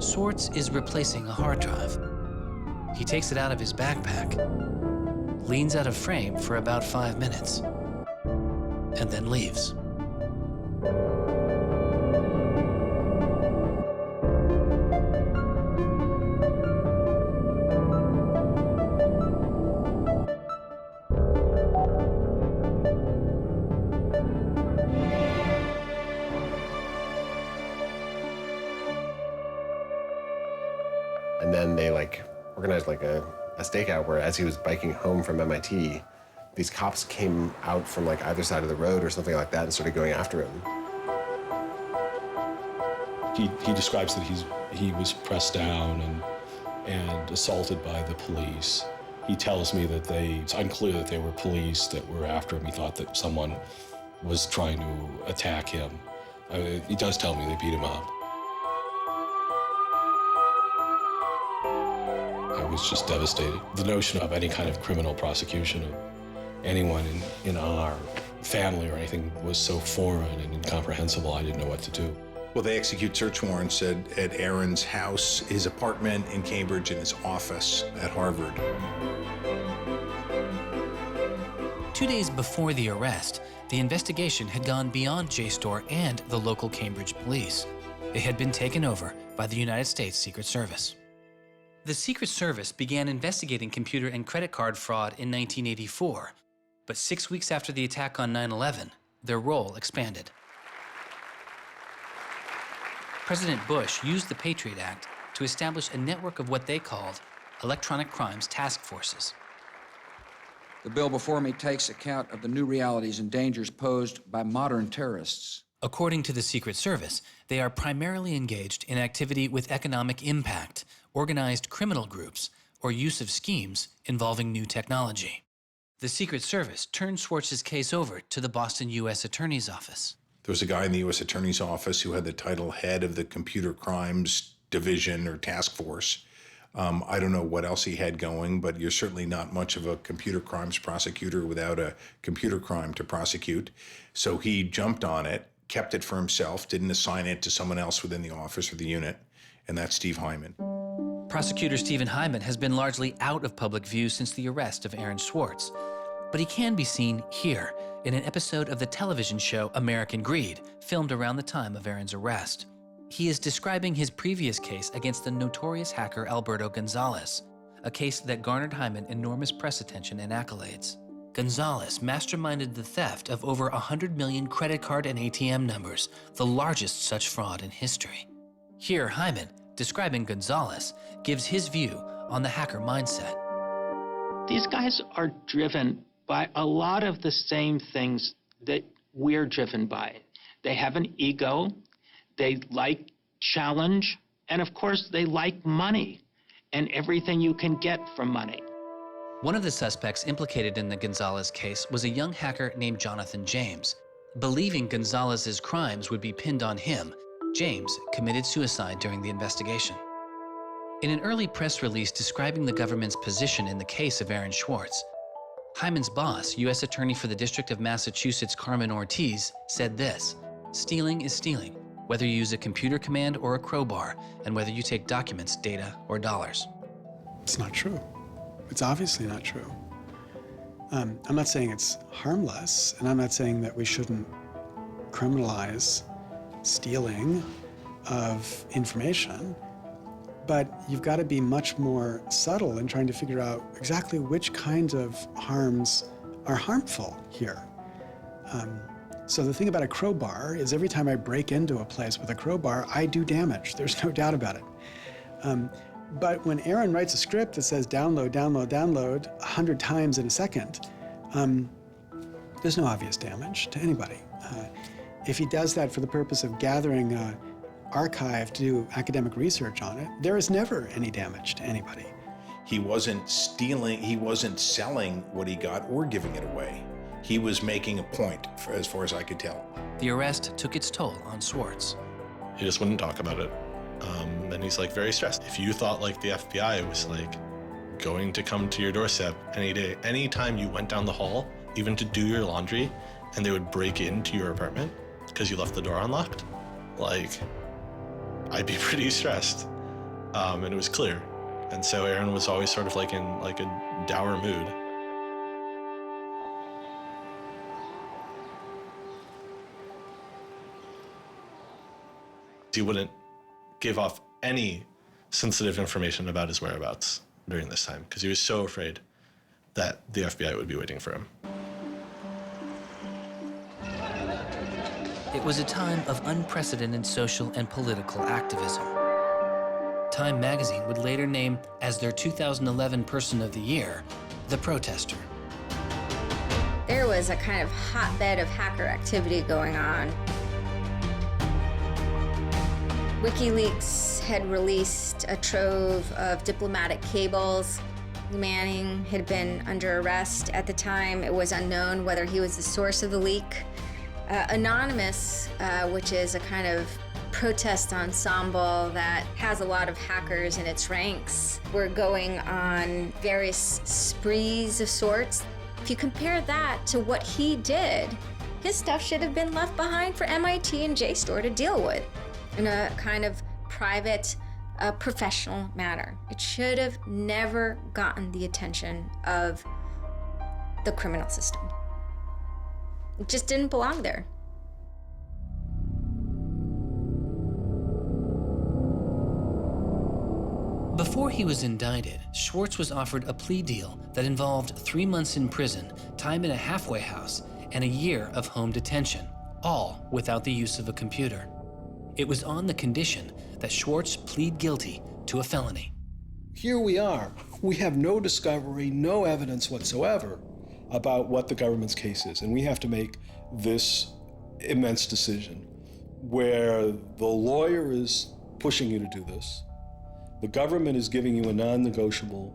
Schwartz is replacing a hard drive. He takes it out of his backpack, leans out of frame for about 5 minutes, and then leaves. And then they organized a stakeout where as he was biking home from MIT, these cops came out from either side of the road or something like that and started going after him. He describes that he was pressed down and assaulted by the police. He tells me that it's unclear that they were police that were after him. He thought that someone was trying to attack him. He does tell me they beat him up. I was just devastated. The notion of any kind of criminal prosecution of anyone in our family or anything was so foreign and incomprehensible, I didn't know what to do. Well, they execute search warrants at Aaron's house, his apartment in Cambridge, and his office at Harvard. 2 days before the arrest, the investigation had gone beyond JSTOR and the local Cambridge police. It had been taken over by the United States Secret Service. The Secret Service began investigating computer and credit card fraud in 1984, but 6 weeks after the attack on 9/11, their role expanded. President Bush used the Patriot Act to establish a network of what they called electronic crimes task forces. The bill before me takes account of the new realities and dangers posed by modern terrorists. According to the Secret Service, they are primarily engaged in activity with economic impact, organized criminal groups, or use of schemes involving new technology. The Secret Service turned Schwartz's case over to the Boston U.S. Attorney's Office. There was a guy in the U.S. Attorney's Office who had the title head of the Computer Crimes Division or Task Force. I don't know what else he had going, but you're certainly not much of a computer crimes prosecutor without a computer crime to prosecute. So he jumped on it, kept it for himself, didn't assign it to someone else within the office or the unit, and that's Steve Hyman. Prosecutor Stephen Hyman has been largely out of public view since the arrest of Aaron Swartz, but he can be seen here in an episode of the television show American Greed, filmed around the time of Aaron's arrest. He is describing his previous case against the notorious hacker Alberto Gonzalez, a case that garnered Hyman enormous press attention and accolades. Gonzalez masterminded the theft of over 100 million credit card and ATM numbers, the largest such fraud in history. Here, Hyman, describing Gonzalez, gives his view on the hacker mindset. These guys are driven by a lot of the same things that we're driven by. They have an ego, they like challenge, and of course they like money and everything you can get from money. One of the suspects implicated in the Gonzalez case was a young hacker named Jonathan James. Believing Gonzalez's crimes would be pinned on him, James committed suicide during the investigation. In an early press release describing the government's position in the case of Aaron Swartz, Hyman's boss, U.S. Attorney for the District of Massachusetts Carmen Ortiz, said this: "Stealing is stealing, whether you use a computer command or a crowbar, and whether you take documents, data, or dollars." It's not true. It's obviously not true. I'm not saying it's harmless, and I'm not saying that we shouldn't criminalize stealing of information, but you've got to be much more subtle in trying to figure out exactly which kinds of harms are harmful here. So the thing about a crowbar is every time I break into a place with a crowbar, I do damage. There's no doubt about it. But when Aaron writes a script that says download, download, download 100 times in a second, there's no obvious damage to anybody. If he does that for the purpose of gathering an archive to do academic research on it, there is never any damage to anybody. He wasn't stealing, he wasn't selling what he got or giving it away. He was making a point, as far as I could tell. The arrest took its toll on Swartz. He just wouldn't talk about it. And he's like very stressed. If you thought like the FBI was like going to come to your doorstep any day, anytime you went down the hall, even to do your laundry, and they would break into your apartment because you left the door unlocked, like, I'd be pretty stressed. And it was clear. And so Aaron was always sort of like in like a dour mood. He wouldn't give off any sensitive information about his whereabouts during this time because he was so afraid that the FBI would be waiting for him. It was a time of unprecedented social and political activism. Time magazine would later name as their 2011 Person of the Year, The Protester. There was a kind of hotbed of hacker activity going on. WikiLeaks had released a trove of diplomatic cables. Manning had been under arrest at the time. It was unknown whether he was the source of the leak. Anonymous, which is a kind of protest ensemble that has a lot of hackers in its ranks, were going on various sprees of sorts. If you compare that to what he did, his stuff should have been left behind for MIT and JSTOR to deal with in a kind of private, professional manner. It should have never gotten the attention of the criminal system. It just didn't belong there. Before he was indicted, Swartz was offered a plea deal that involved 3 months in prison, time in a halfway house, and a year of home detention, all without the use of a computer. It was on the condition that Swartz plead guilty to a felony. Here we are. We have no discovery, no evidence whatsoever about what the government's case is, and we have to make this immense decision where the lawyer is pushing you to do this, the government is giving you a non-negotiable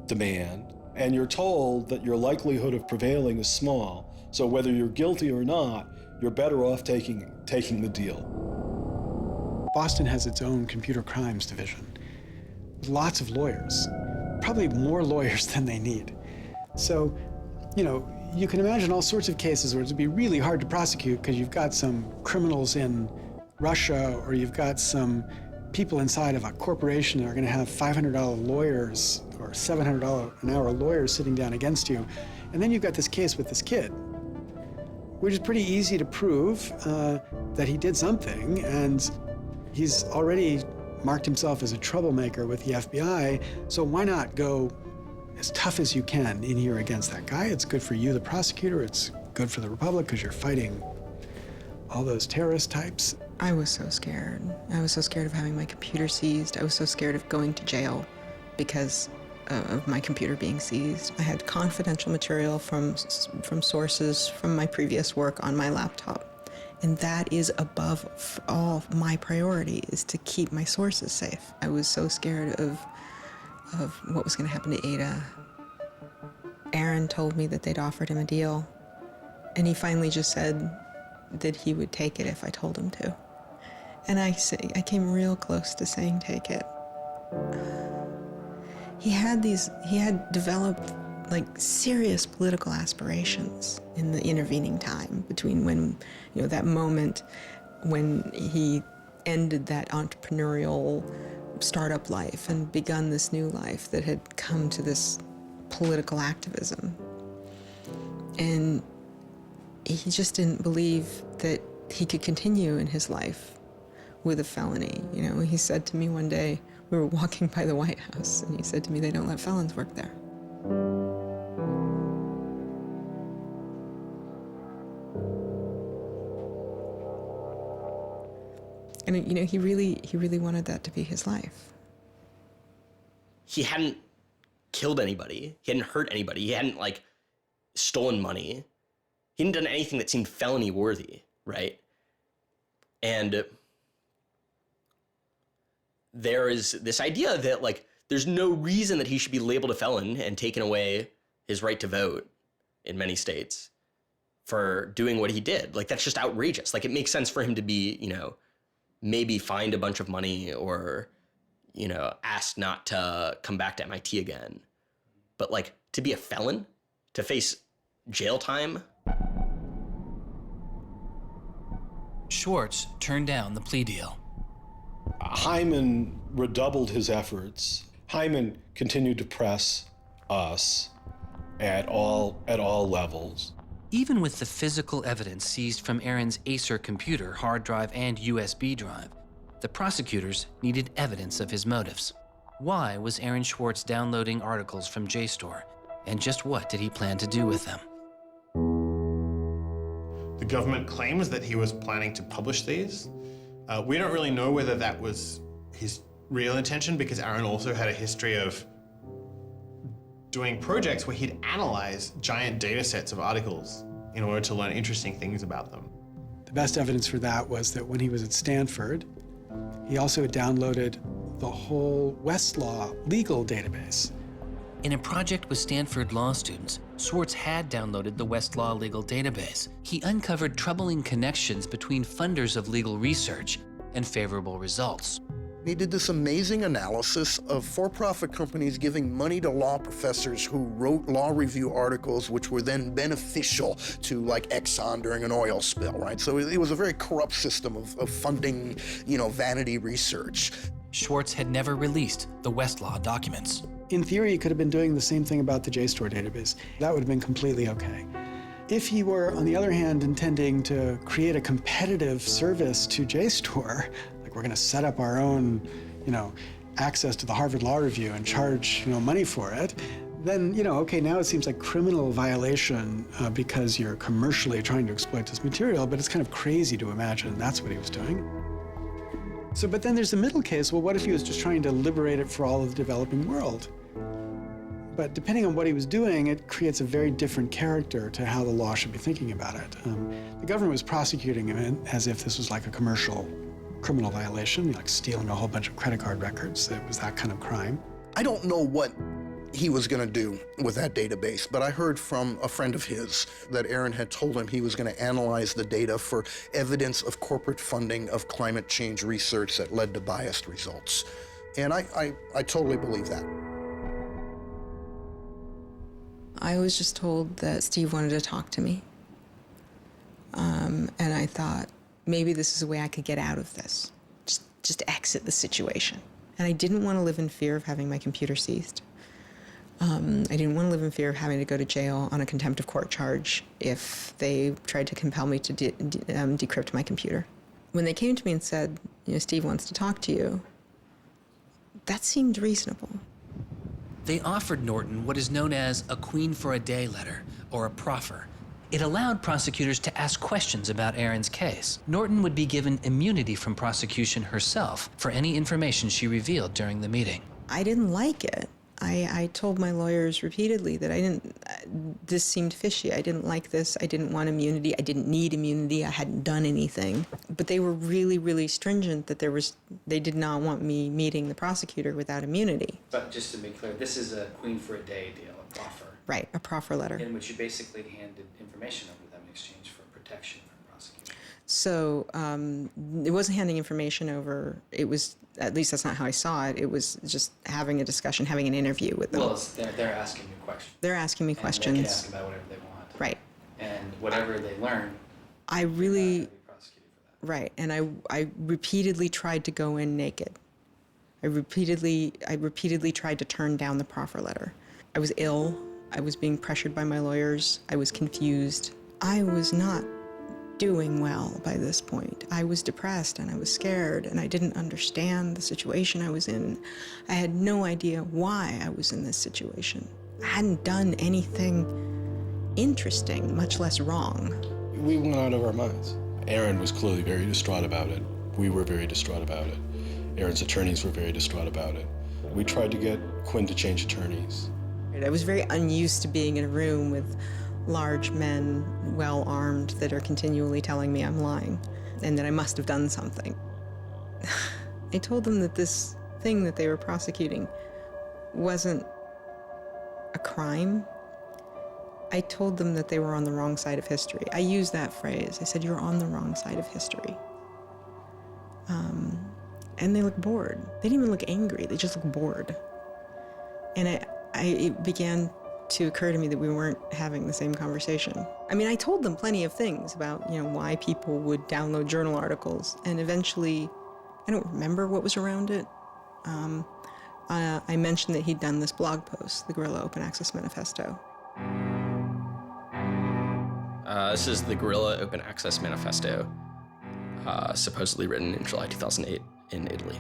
demand, and you're told that your likelihood of prevailing is small, so whether you're guilty or not, you're better off taking the deal. Boston has its own computer crimes division, with lots of lawyers, probably more lawyers than they need. So, you can imagine all sorts of cases where it'd be really hard to prosecute because you've got some criminals in Russia or you've got some people inside of a corporation are going to have $500 lawyers or $700 an hour lawyers sitting down against you. And then you've got this case with this kid, which is pretty easy to prove that he did something, and he's already marked himself as a troublemaker with the FBI, so why not go as tough as you can in here against that guy? It's good for you, the prosecutor, it's good for the Republic, because you're fighting all those terrorist types. I was so scared. I was so scared of having my computer seized. I was so scared of going to jail because of my computer being seized. I had confidential material from sources from my previous work on my laptop. And that is above all my priority, is to keep my sources safe. I was so scared of what was going to happen to Ada. Aaron told me that they'd offered him a deal, and he finally just said that he would take it if I told him to. And I came real close to saying take it. He had developed like serious political aspirations in the intervening time between when, that moment when he ended that entrepreneurial startup life and begun this new life that had come to this political activism. And he just didn't believe that he could continue in his life with a felony. He said to me one day, we were walking by the White House, and he said to me, they don't let felons work there. And he really wanted that to be his life. He hadn't killed anybody. He hadn't hurt anybody. He hadn't stolen money. He hadn't done anything that seemed felony worthy, right? And there is this idea that there's no reason that he should be labeled a felon and taken away his right to vote in many states for doing what he did. That's just outrageous. It makes sense for him to be, maybe fined a bunch of money or, asked not to come back to MIT again. But to be a felon, to face jail time. Schwartz turned down the plea deal. Hyman redoubled his efforts. Hyman continued to press us at all levels. Even with the physical evidence seized from Aaron's Acer computer, hard drive, and USB drive, the prosecutors needed evidence of his motives. Why was Aaron Schwartz downloading articles from JSTOR, and just what did he plan to do with them? The government claims that he was planning to publish these. We don't really know whether that was his real intention, because Aaron also had a history of doing projects where he'd analyze giant data sets of articles in order to learn interesting things about them. The best evidence for that was that when he was at Stanford, he also had downloaded the whole Westlaw legal database. In a project with Stanford law students, Schwartz had downloaded the Westlaw legal database. He uncovered troubling connections between funders of legal research and favorable results. He did this amazing analysis of for-profit companies giving money to law professors who wrote law review articles which were then beneficial to Exxon during an oil spill, right? So it was a very corrupt system of funding, vanity research. Schwartz had never released the Westlaw documents. In theory, he could have been doing the same thing about the JSTOR database. That would have been completely okay. If he were, on the other hand, intending to create a competitive service to JSTOR, we're going to set up our own, access to the Harvard Law Review and charge, money for it, then, okay, now it seems like criminal violation because you're commercially trying to exploit this material, but it's kind of crazy to imagine that's what he was doing. So, but then there's the middle case. Well, what if he was just trying to liberate it for all of the developing world? But depending on what he was doing, it creates a very different character to how the law should be thinking about it. The government was prosecuting him as if this was like a commercial criminal violation, like stealing a whole bunch of credit card records. It was that kind of crime. I don't know what he was going to do with that database, but I heard from a friend of his that Aaron had told him he was going to analyze the data for evidence of corporate funding of climate change research that led to biased results. And I totally believe that. I was just told that Steve wanted to talk to me. And I thought, maybe this is a way I could get out of this. Just just exit the situation. And I didn't want to live in fear of having my computer seized. I didn't want to live in fear of having to go to jail on a contempt of court charge if they tried to compel me to decrypt my computer. When they came to me and said, Steve wants to talk to you, that seemed reasonable. They offered Norton what is known as a Queen for a Day letter, or a proffer. It allowed prosecutors to ask questions about Aaron's case. Norton would be given immunity from prosecution herself for any information she revealed during the meeting. I didn't like it. I told my lawyers repeatedly that this seemed fishy. I didn't like this. I didn't want immunity. I didn't need immunity. I hadn't done anything. But they were really, really stringent that they did not want me meeting the prosecutor without immunity. But just to be clear, this is a Queen for a Day deal, a proffer. Right, a proffer letter. In which you basically handed information over to them in exchange for protection from prosecution. So it wasn't handing information over. It was, at least that's not how I saw it. It was just having a discussion, having an interview with them. Well, they're asking you questions. They're asking me and questions. They can ask about whatever they want. Right. And whatever they learn, I really, right. And I repeatedly tried to go in naked. I repeatedly tried to turn down the proffer letter. I was ill. I was being pressured by my lawyers. I was confused. I was not doing well by this point. I was depressed and I was scared and I didn't understand the situation I was in. I had no idea why I was in this situation. I hadn't done anything interesting, much less wrong. We went out of our minds. Aaron was clearly very distraught about it. We were very distraught about it. Aaron's attorneys were very distraught about it. We tried to get Quinn to change attorneys. I was very unused to being in a room with large men, well-armed, that are continually telling me I'm lying and that I must have done something. I told them that this thing that they were prosecuting wasn't a crime. I told them that they were on the wrong side of history. I used that phrase. I said, you're on the wrong side of history. And they looked bored. They didn't even look angry. They just looked bored. And it began to occur to me that we weren't having the same conversation. I mean, I told them plenty of things about, why people would download journal articles, and eventually, I don't remember what was around it. I mentioned that he'd done this blog post, the Guerrilla Open Access Manifesto. This is the Guerrilla Open Access Manifesto, supposedly written in July 2008 in Italy.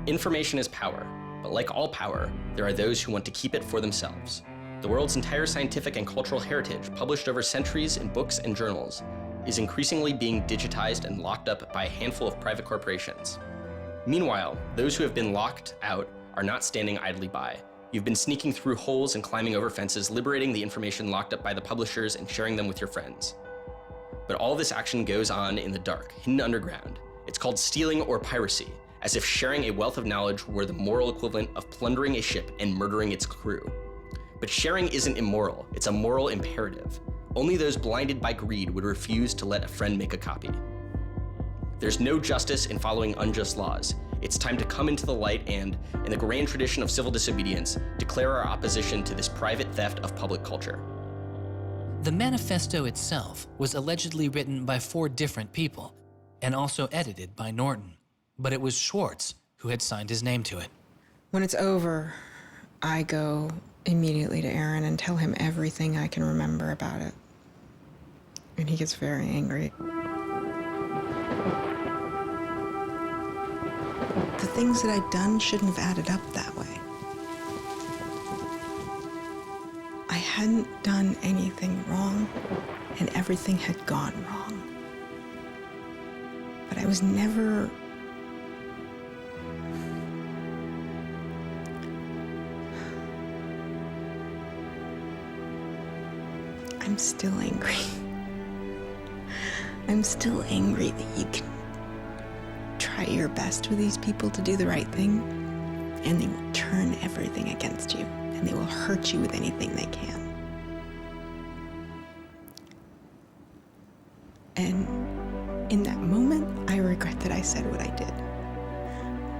Information is power. But like all power, there are those who want to keep it for themselves. The world's entire scientific and cultural heritage, published over centuries in books and journals, is increasingly being digitized and locked up by a handful of private corporations. Meanwhile, those who have been locked out are not standing idly by. You've been sneaking through holes and climbing over fences, liberating the information locked up by the publishers and sharing them with your friends. But all this action goes on in the dark, hidden underground. It's called stealing or piracy, as if sharing a wealth of knowledge were the moral equivalent of plundering a ship and murdering its crew. But sharing isn't immoral, it's a moral imperative. Only those blinded by greed would refuse to let a friend make a copy. There's no justice in following unjust laws. It's time to come into the light and, in the grand tradition of civil disobedience, declare our opposition to this private theft of public culture. The manifesto itself was allegedly written by 4 different people and also edited by Norton. But it was Schwartz who had signed his name to it. When it's over, I go immediately to Aaron and tell him everything I can remember about it. And he gets very angry. The things that I'd done shouldn't have added up that way. I hadn't done anything wrong, and everything had gone wrong. But I was never... I'm still angry. I'm still angry that you can try your best with these people to do the right thing, and they will turn everything against you, and they will hurt you with anything they can. And in that moment, I regret that I said what I did.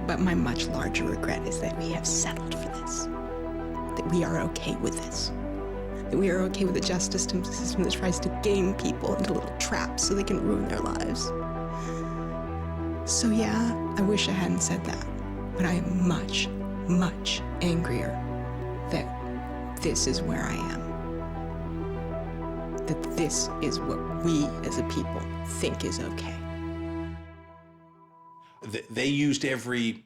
But my much larger regret is that we have settled for this, that we are okay with this. That we are okay with a justice system that tries to game people into little traps so they can ruin their lives. So yeah, I wish I hadn't said that, but I am much, much angrier that this is where I am. That this is what we as a people think is okay. They used every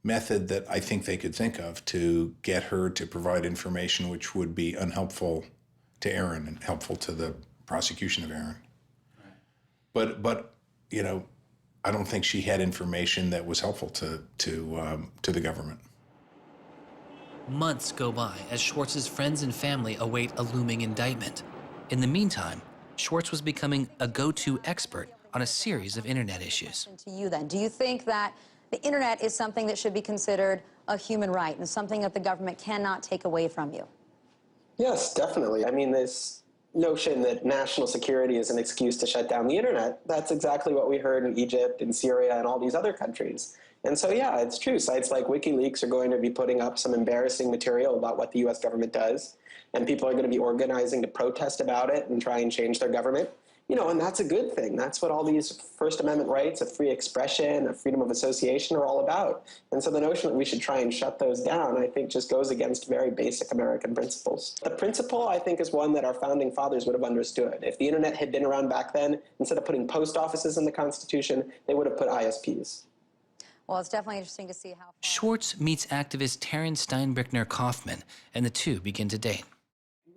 method that I think they could think of to get her to provide information which would be unhelpful to Aaron and helpful to the prosecution of Aaron. Right. But you know, I don't think she had information that was helpful to the government. Months go by as Schwartz's friends and family await a looming indictment. In the meantime, Schwartz was becoming a go-to expert on a series of internet issues. To you then, do you think that the internet is something that should be considered a human right and something that the government cannot take away from you? Yes, definitely. I mean, this notion that national security is an excuse to shut down the internet, that's exactly what we heard in Egypt and Syria and all these other countries. And so, yeah, it's true. Sites like WikiLeaks are going to be putting up some embarrassing material about what the U.S. government does, and people are going to be organizing to protest about it and try and change their government. You know, and that's a good thing. That's what all these First Amendment rights of free expression, of freedom of association are all about. And so the notion that we should try and shut those down, I think, just goes against very basic American principles. The principle, I think, is one that our founding fathers would have understood. If the internet had been around back then, instead of putting post offices in the Constitution, they would have put ISPs. Well, it's definitely interesting to see how... Schwartz meets activist Taryn Steinbrickner Kaufman, and the two begin to date.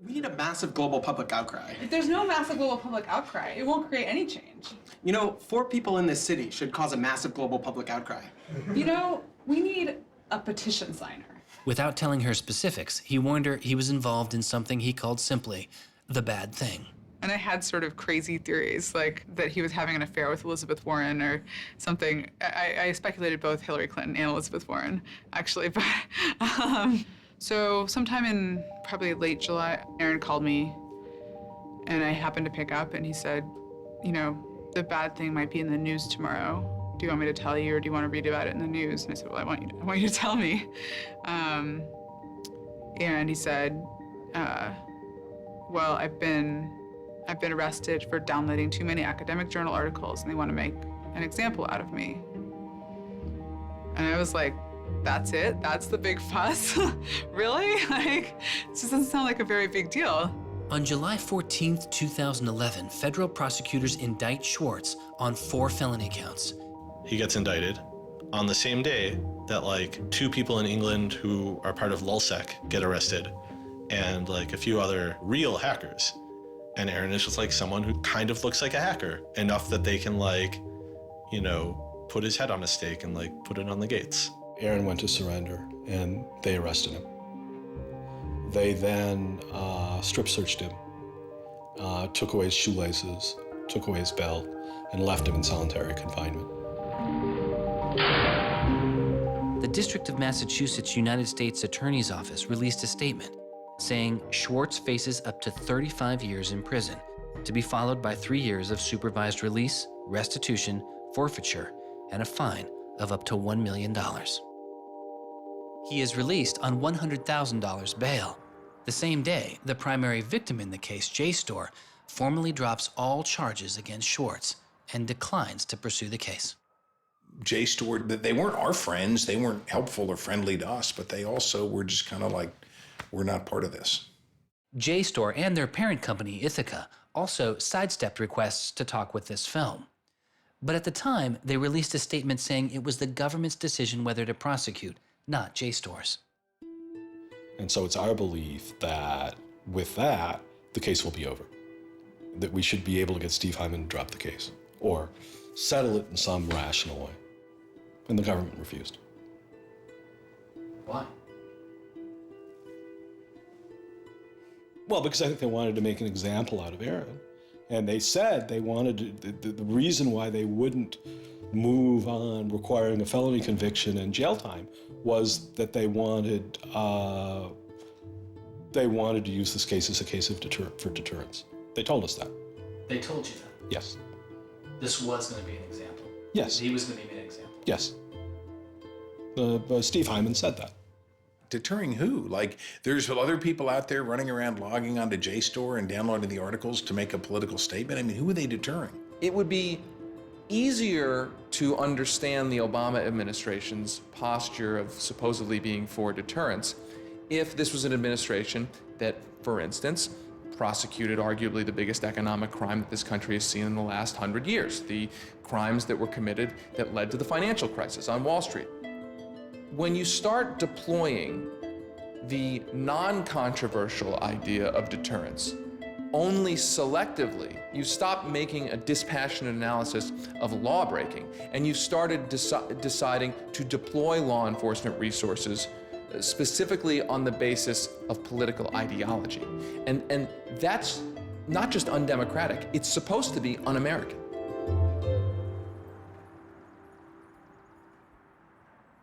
We need a massive global public outcry. If there's no massive global public outcry, it won't create any change. You know, 4 people in this city should cause a massive global public outcry. You know, we need a petition signer. Without telling her specifics, he warned her he was involved in something he called simply the bad thing. And I had sort of crazy theories, like that he was having an affair with Elizabeth Warren or something. I speculated both Hillary Clinton and Elizabeth Warren, actually, but so sometime in probably late July, Aaron called me and I happened to pick up and he said, you know, the bad thing might be in the news tomorrow. Do you want me to tell you or do you want to read about it in the news? And I said, well, I want you to tell me. And he said, well, I've been arrested for downloading too many academic journal articles and they want to make an example out of me. And I was like, that's it? That's the big fuss? Really? Like, this doesn't sound like a very big deal. On July 14th, 2011, federal prosecutors indict Schwartz on 4 felony counts. He gets indicted on the same day that like 2 people in England who are part of LulzSec get arrested and like a few other real hackers. And Aaron is just like someone who kind of looks like a hacker, enough that they can like, you know, put his head on a stake and like put it on the gates. Aaron went to surrender and they arrested him. They then strip searched him, took away his shoelaces, took away his belt, and left him in solitary confinement. The District of Massachusetts United States Attorney's Office released a statement saying Schwartz faces up to 35 years in prison, to be followed by 3 years of supervised release, restitution, forfeiture, and a fine of up to $1 million. He is released on $100,000 bail. The same day, the primary victim in the case, JSTOR, formally drops all charges against Schwartz and declines to pursue the case. JSTOR, they weren't our friends, they weren't helpful or friendly to us, but they also were just kind of like, we're not part of this. JSTOR and their parent company, Ithaca, also sidestepped requests to talk with this film. But at the time, they released a statement saying it was the government's decision whether to prosecute, not JSTOR's. And so it's our belief that with that, the case will be over. That we should be able to get Steve Hyman to drop the case or settle it in some rational way. And the government refused. Why? Well, because I think they wanted to make an example out of Aaron. And they said they wanted to, the reason why they wouldn't move on requiring a felony conviction and jail time was that they wanted to use this case as a case of for deterrence. They told us that. They told you that? Yes. This was going to be an example? Yes. He was going to be an example? Yes. Steve Hyman said that. Deterring who? Like, there's other people out there running around logging onto JSTOR and downloading the articles to make a political statement. I mean, who are they deterring? It would be easier to understand the Obama administration's posture of supposedly being for deterrence if this was an administration that, for instance, prosecuted arguably the biggest economic crime that this country has seen in the last 100 years, the crimes that were committed that led to the financial crisis on Wall Street. When you start deploying the non-controversial idea of deterrence only selectively, you stop making a dispassionate analysis of lawbreaking, and you've started deciding to deploy law enforcement resources specifically on the basis of political ideology. And that's not just undemocratic, it's supposed to be un-American.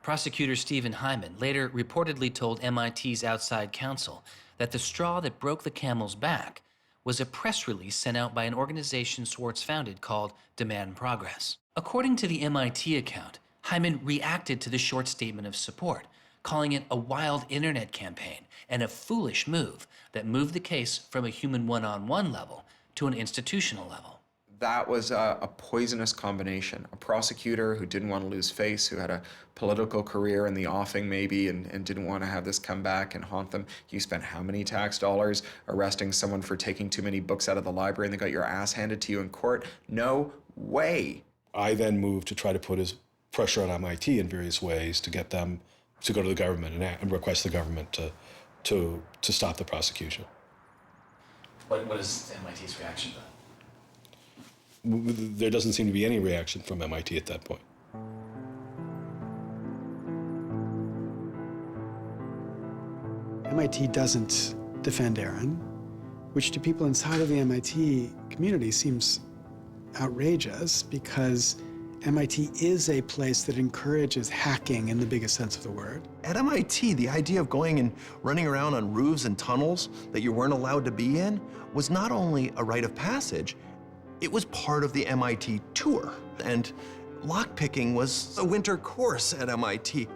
Prosecutor Stephen Hyman later reportedly told MIT's outside counsel that the straw that broke the camel's back was a press release sent out by an organization Schwartz founded called Demand Progress. According to the MIT account, Hyman reacted to the short statement of support, calling it a wild internet campaign and a foolish move that moved the case from a human one-on-one level to an institutional level. That was a poisonous combination. A prosecutor who didn't want to lose face, who had a political career in the offing maybe, and didn't want to have this come back and haunt them. You spent how many tax dollars arresting someone for taking too many books out of the library and they got your ass handed to you in court? No way. I then moved to try to put pressure on MIT in various ways to get them to go to the government and request the government to stop the prosecution. What is MIT's reaction to that? There doesn't seem to be any reaction from MIT at that point. MIT doesn't defend Aaron, which to people inside of the MIT community seems outrageous because MIT is a place that encourages hacking in the biggest sense of the word. At MIT, the idea of going and running around on roofs and tunnels that you weren't allowed to be in was not only a rite of passage, it was part of the MIT tour. And lockpicking was a winter course at MIT.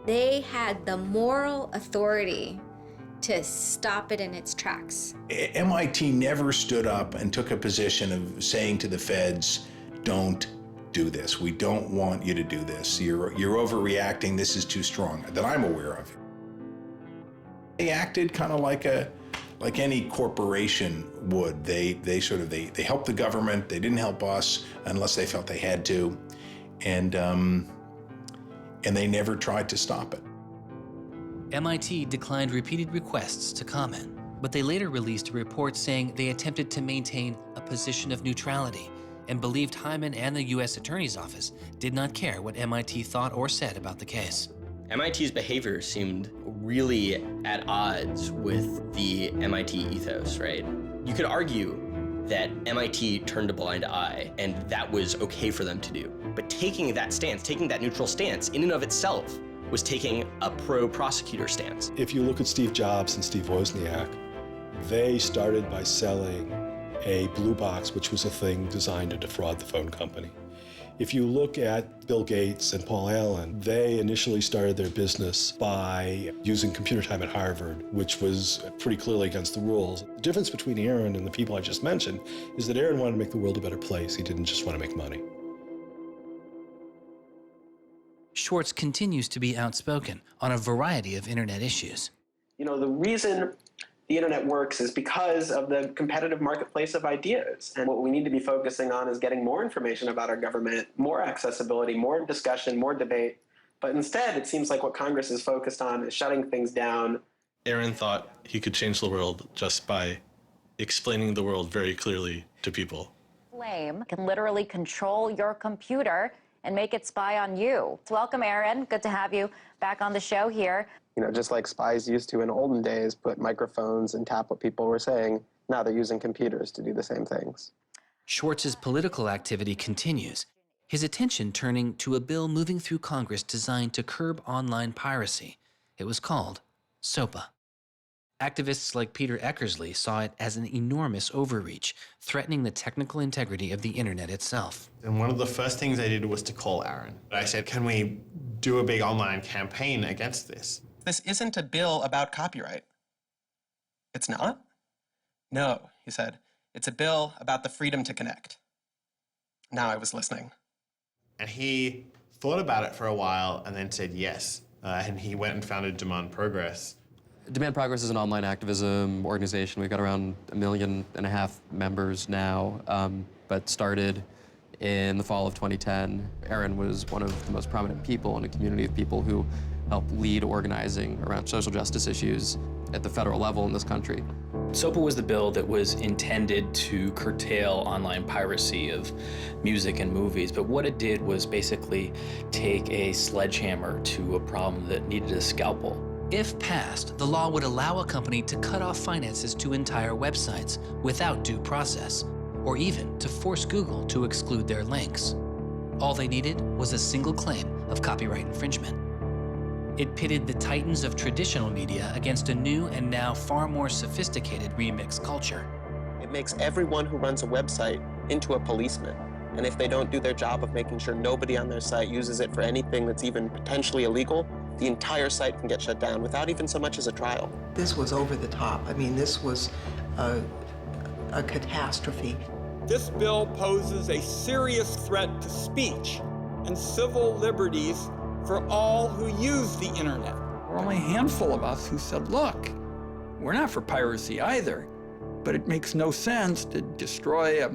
They had the moral authority to stop it in its tracks. MIT never stood up and took a position of saying to the feds, don't do this. We don't want you to do this. You're overreacting. This is too strong, that I'm aware of. They acted kind of like any corporation would. They helped the government. They didn't help us unless they felt they had to, and they never tried to stop it. MIT declined repeated requests to comment, but they later released a report saying they attempted to maintain a position of neutrality and believed Hyman and the U.S. Attorney's Office did not care what MIT thought or said about the case. MIT's behavior seemed really at odds with the MIT ethos, right? You could argue that MIT turned a blind eye and that was okay for them to do. But taking that stance, taking that neutral stance in and of itself was taking a pro-prosecutor stance. If you look at Steve Jobs and Steve Wozniak, they started by selling a blue box, which was a thing designed to defraud the phone company. If you look at Bill Gates and Paul Allen, they initially started their business by using computer time at Harvard, which was pretty clearly against the rules. The difference between Aaron and the people I just mentioned is that Aaron wanted to make the world a better place. He didn't just want to make money. Schwartz continues to be outspoken on a variety of internet issues. You know, the reason the internet works is because of the competitive marketplace of ideas. And what we need to be focusing on is getting more information about our government, more accessibility, more discussion, more debate. But instead, it seems like what Congress is focused on is shutting things down. Aaron thought he could change the world just by explaining the world very clearly to people. Flame can literally control your computer and make it spy on you. Welcome, Aaron. Good to have you back on the show here. You know, just like spies used to in olden days, put microphones and tap what people were saying, now they're using computers to do the same things. Schwartz's political activity continues, his attention turning to a bill moving through Congress designed to curb online piracy. It was called SOPA. Activists like Peter Eckersley saw it as an enormous overreach, threatening the technical integrity of the internet itself. And one of the first things I did was to call Aaron. I said, can we do a big online campaign against this? This isn't a bill about copyright. It's not? No, he said. It's a bill about the freedom to connect. Now I was listening. And he thought about it for a while and then said yes. And he went and founded Demand Progress. Demand Progress is an online activism organization. We've got around 1.5 million members now, but started in the fall of 2010. Aaron was one of the most prominent people in a community of people who helped lead organizing around social justice issues at the federal level in this country. SOPA was the bill that was intended to curtail online piracy of music and movies, but what it did was basically take a sledgehammer to a problem that needed a scalpel. If passed, the law would allow a company to cut off finances to entire websites without due process, or even to force Google to exclude their links. All they needed was a single claim of copyright infringement. It pitted the titans of traditional media against a new and now far more sophisticated remix culture. It makes everyone who runs a website into a policeman. And if they don't do their job of making sure nobody on their site uses it for anything that's even potentially illegal, the entire site can get shut down without even so much as a trial. This was over the top. I mean, this was a catastrophe. This bill poses a serious threat to speech and civil liberties for all who use the internet. There were only a handful of us who said, look, we're not for piracy either, but it makes no sense to destroy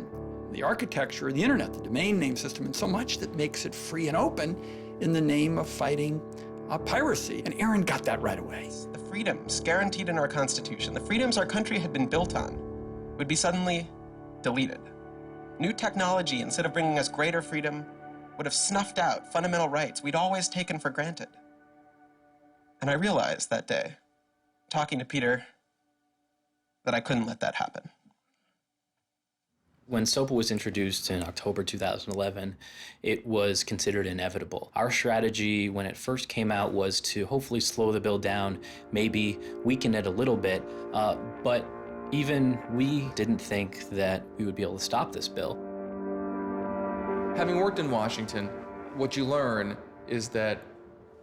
the architecture of the internet, the domain name system, and so much that makes it free and open in the name of fighting piracy. And Aaron got that right away. The freedoms guaranteed in our Constitution, the freedoms our country had been built on, would be suddenly deleted. New technology, instead of bringing us greater freedom, would have snuffed out fundamental rights we'd always taken for granted. And I realized that day, talking to Peter, that I couldn't let that happen. When SOPA was introduced in October 2011, it was considered inevitable. Our strategy when it first came out was to hopefully slow the bill down, maybe weaken it a little bit, but even we didn't think that we would be able to stop this bill. Having worked in Washington, what you learn is that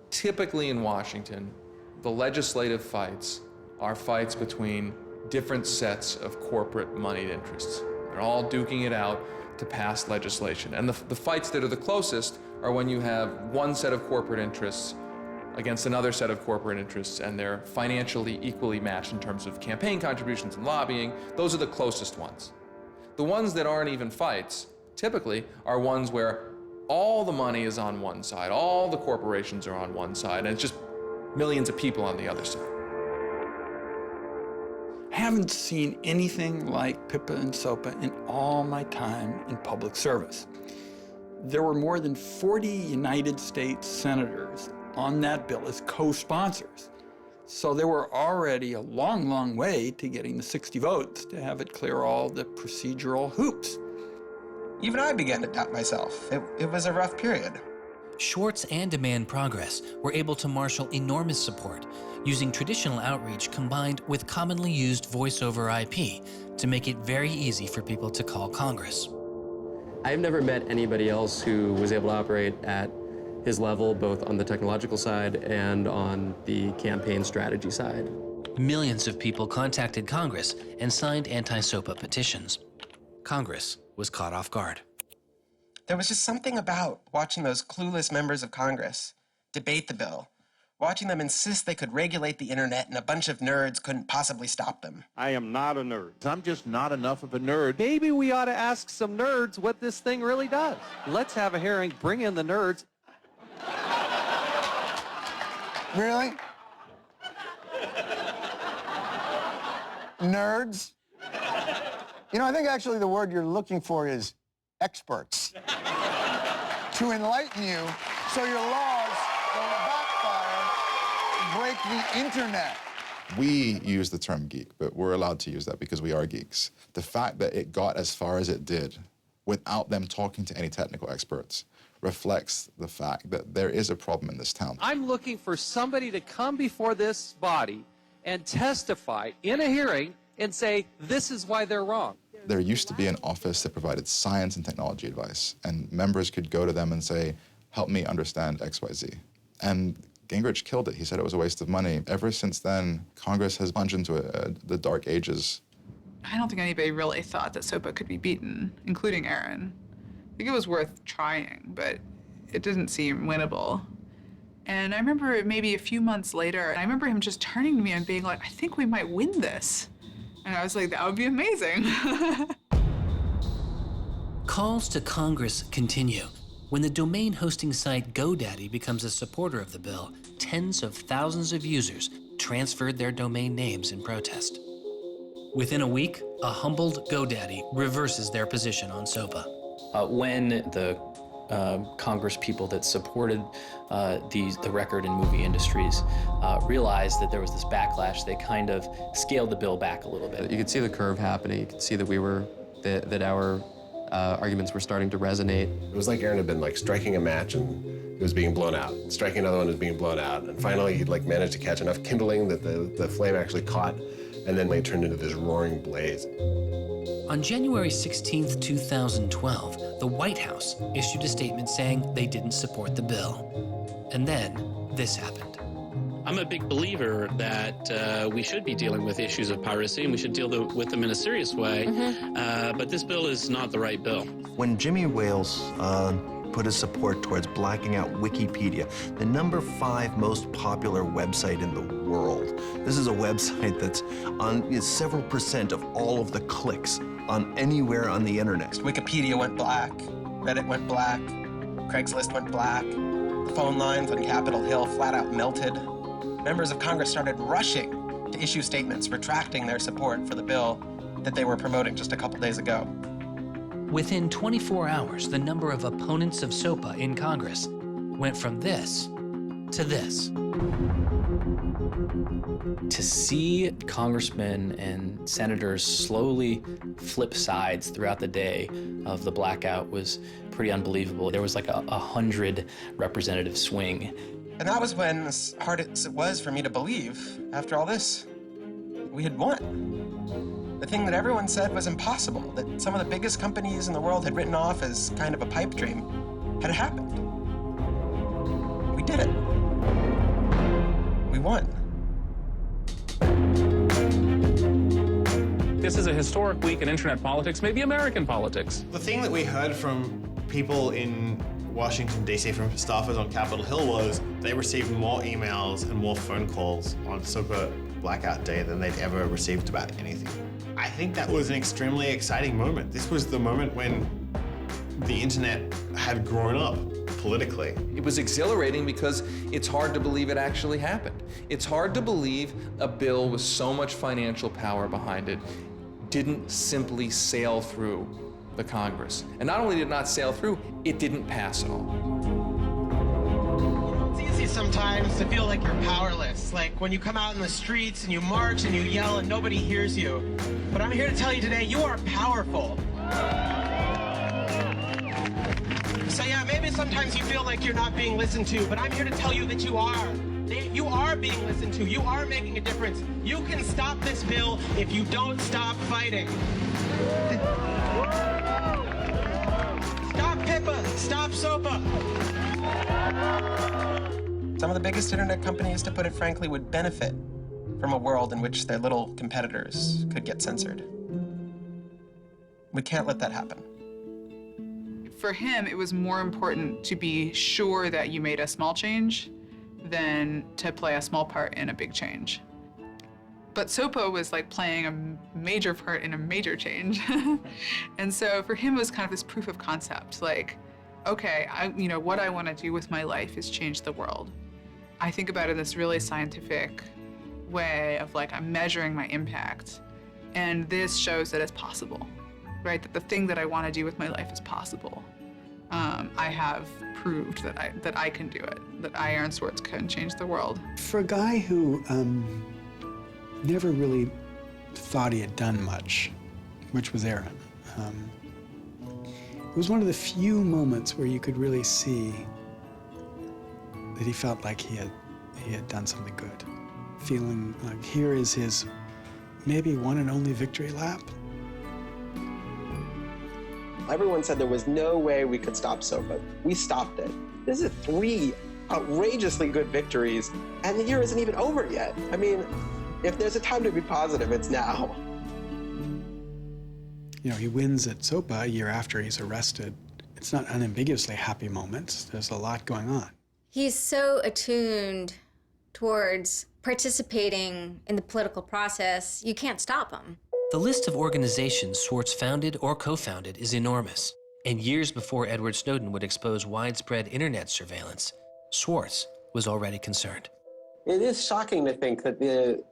typically in Washington, the legislative fights are fights between different sets of corporate moneyed interests. They're all duking it out to pass legislation. And the fights that are the closest are when you have one set of corporate interests against another set of corporate interests, and they're financially equally matched in terms of campaign contributions and lobbying. Those are the closest ones. The ones that aren't even fights typically are ones where all the money is on one side, all the corporations are on one side, and it's just millions of people on the other side. I haven't seen anything like PIPA and SOPA in all my time in public service. There were more than 40 United States senators on that bill as co-sponsors. So there were already a long, long way to getting the 60 votes to have it clear all the procedural hoops. Even I began to doubt myself. It was a rough period. Schwartz and Demand Progress were able to marshal enormous support, using traditional outreach combined with commonly used voice over IP to make it very easy for people to call Congress. I've never met anybody else who was able to operate at his level, both on the technological side and on the campaign strategy side. Millions of people contacted Congress and signed anti-SOPA petitions. Congress was caught off guard. There was just something about watching those clueless members of Congress debate the bill, watching them insist they could regulate the internet and a bunch of nerds couldn't possibly stop them. I am not a nerd. I'm just not enough of a nerd. Maybe we ought to ask some nerds what this thing really does. Let's have a hearing, bring in the nerds. Really? Nerds? You know, I think actually the word you're looking for is experts. To enlighten you so your laws don't backfire, break the internet. We use the term geek, but we're allowed to use that because we are geeks. The fact that it got as far as it did without them talking to any technical experts reflects the fact that there is a problem in this town. I'm looking for somebody to come before this body and testify in a hearing and say, this is why they're wrong. There used to be an office that provided science and technology advice, and members could go to them and say, help me understand XYZ. And Gingrich killed it. He said it was a waste of money. Ever since then, Congress has plunged into the dark ages. I don't think anybody really thought that SOPA could be beaten, including Aaron. think it was worth trying, but it didn't seem winnable. And I remember maybe a few months later, I remember him just turning to me and being like, I think we might win this. And I was like, that would be amazing. Calls to Congress continue. When the domain hosting site GoDaddy becomes a supporter of the bill, tens of thousands of users transferred their domain names in protest. Within a week, a humbled GoDaddy reverses their position on SOPA. When the Congress people that supported the record and movie industries realized that there was this backlash, they kind of scaled the bill back a little bit. You could see the curve happening. You could see that our arguments were starting to resonate. It was like Aaron had been striking a match and it was being blown out. Striking another one was being blown out. And finally he'd managed to catch enough kindling that the flame actually caught, and then it turned into this roaring blaze. On January 16th, 2012, the White House issued a statement saying they didn't support the bill. And then this happened. I'm a big believer that we should be dealing with issues of piracy and we should deal with them in a serious way. But this bill is not the right bill. When Jimmy Wales put his support towards blacking out Wikipedia, the #5 most popular website in the world. This is a website that's on several % of all of the clicks on anywhere on the internet. Wikipedia went black, Reddit went black, Craigslist went black, the phone lines on Capitol Hill flat out melted. Members of Congress started rushing to issue statements retracting their support for the bill that they were promoting just a couple days ago. Within 24 hours, the number of opponents of SOPA in Congress went from this to this. To see congressmen and senators slowly flip sides throughout the day of the blackout was pretty unbelievable. There was like a 100 representative swing. And that was when, as hard as it was for me to believe, after all this, we had won. The thing that everyone said was impossible, that some of the biggest companies in the world had written off as kind of a pipe dream, had happened. We did it. We won. This is a historic week in internet politics, maybe American politics. The thing that we heard from people in Washington, D.C., from staffers on Capitol Hill was they received more emails and more phone calls on SOPA blackout day than they'd ever received about anything. I think that was an extremely exciting moment. This was the moment when the internet had grown up politically. It was exhilarating because it's hard to believe it actually happened. It's hard to believe a bill with so much financial power behind it didn't simply sail through the Congress. And not only did it not sail through, it didn't pass at all. It's easy sometimes to feel like you're powerless, like when you come out in the streets and you march and you yell and nobody hears you. But I'm here to tell you today, you are powerful. So yeah, maybe sometimes you feel like you're not being listened to, but I'm here to tell you that you are. You are being listened to. You are making a difference. You can stop this bill if you don't stop fighting. Stop PIPA. Stop SOPA. Some of the biggest internet companies, to put it frankly, would benefit from a world in which their little competitors could get censored. We can't let that happen. For him, it was more important to be sure that you made a small change than to play a small part in a big change. But SOPA was like playing a major part in a major change. And so for him, it was kind of this proof of concept, like, okay, what I want to do with my life is change the world. I think about it in this really scientific way of like, I'm measuring my impact. And this shows that it's possible, right? That the thing that I want to do with my life is possible. I have proved that I can do it, that I, Aaron Swartz, can change the world. For a guy who never really thought he had done much, which was Aaron, it was one of the few moments where you could really see that he felt like he had done something good. Feeling like here is his maybe one and only victory lap. Everyone said there was no way we could stop SOPA. We stopped it. This is 3 outrageously good victories, and the year isn't even over yet. I mean, if there's a time to be positive, it's now. You know, he wins at SOPA a year after he's arrested it's not unambiguously happy moments. There's a lot going on. He's so attuned towards participating in the political process, you can't stop him. The list of organizations Swartz founded or co-founded is enormous. And years before Edward Snowden would expose widespread internet surveillance, Swartz was already concerned. It is shocking to think that the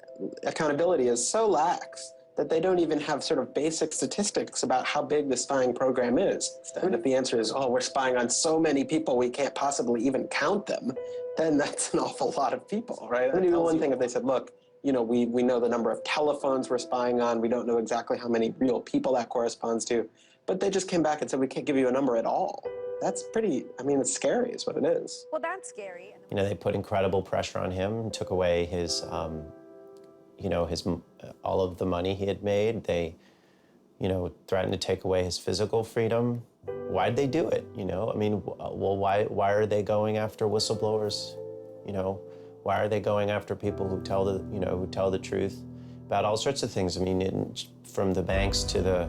accountability is so lax that they don't even have sort of basic statistics about how big the spying program is. And if the answer is, oh, we're spying on so many people we can't possibly even count them, then that's an awful lot of people, right? It would be one thing if they said, look, you know, we know the number of telephones we're spying on, we don't know exactly how many real people that corresponds to, but they just came back and said, we can't give you a number at all. That's pretty, I mean, it's scary is what it is. Well, that's scary. You know, they put incredible pressure on him, took away his, you know, all of the money he had made. They, you know, threatened to take away his physical freedom. Why'd they do it, you know? I mean, well, why are they going after whistleblowers, you know? Why are they going after people who tell the, you know, who tell the truth about all sorts of things? I mean, from the banks to the,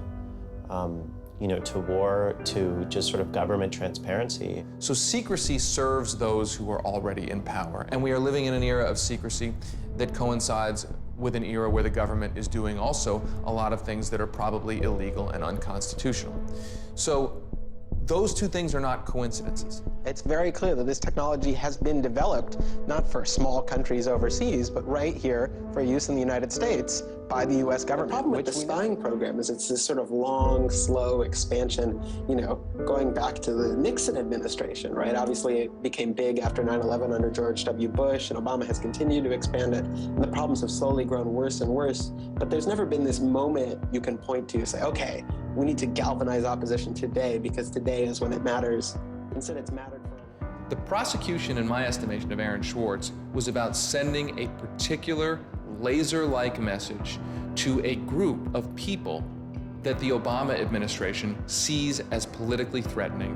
you know, to war, to just sort of government transparency. So secrecy serves those who are already in power. And we are living in an era of secrecy that coincides with an era where the government is doing also a lot of things that are probably illegal and unconstitutional. So those two things are not coincidences. It's very clear that this technology has been developed not for small countries overseas, but right here for use in the United States by the U.S. government. The problem with the spying program is it's this sort of long, slow expansion, you know, going back to the Nixon administration, right? Obviously, it became big after 9/11 under George W. Bush, and Obama has continued to expand it, and the problems have slowly grown worse and worse. But there's never been this moment you can point to, say, okay, we need to galvanize opposition today because today is when it matters. Instead, it's mattered for. The prosecution, in my estimation, of Aaron Swartz was about sending a particular laser-like message to a group of people that the Obama administration sees as politically threatening.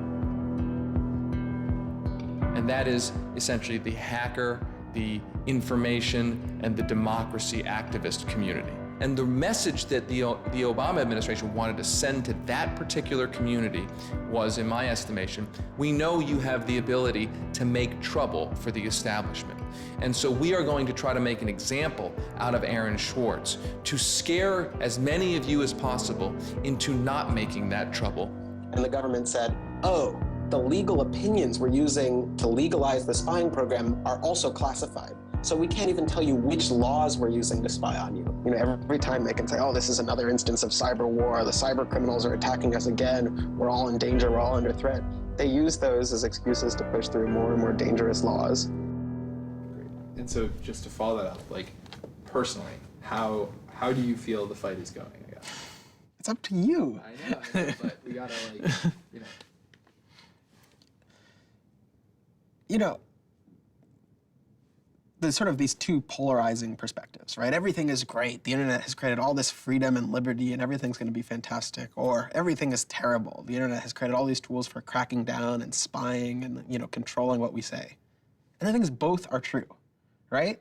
And that is essentially the hacker, the information, and the democracy activist community. And the message that the Obama administration wanted to send to that particular community was, in my estimation, we know you have the ability to make trouble for the establishment. And so we are going to try to make an example out of Aaron Swartz to scare as many of you as possible into not making that trouble. And the government said, oh, the legal opinions we're using to legalize the spying program are also classified. So we can't even tell you which laws we're using to spy on you. You know, every time they can say, oh, this is another instance of cyber war, the cyber criminals are attacking us again, we're all in danger, we're all under threat. They use those as excuses to push through more and more dangerous laws. And so just to follow that up, like personally, how do you feel the fight is going, I guess? It's up to you. I know, but we gotta like, you know. You know, there's sort of these two polarizing perspectives, right? Everything is great. The internet has created all this freedom and liberty and everything's gonna be fantastic. Or everything is terrible. The internet has created all these tools for cracking down and spying and, you know, controlling what we say. And I think both are true, right?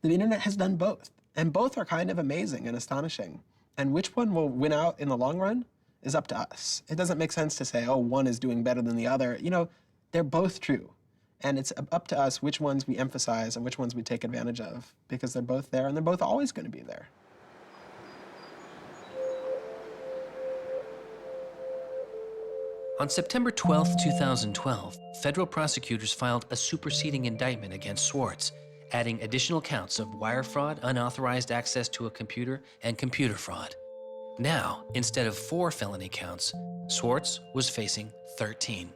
The internet has done both. And both are kind of amazing and astonishing. And which one will win out in the long run is up to us. It doesn't make sense to say, oh, one is doing better than the other. You know, they're both true. And it's up to us which ones we emphasize and which ones we take advantage of, because they're both there and they're both always going to be there. On September 12, 2012, federal prosecutors filed a superseding indictment against Swartz, adding additional counts of wire fraud, unauthorized access to a computer, and computer fraud. Now, instead of 4 felony counts, Swartz was facing 13.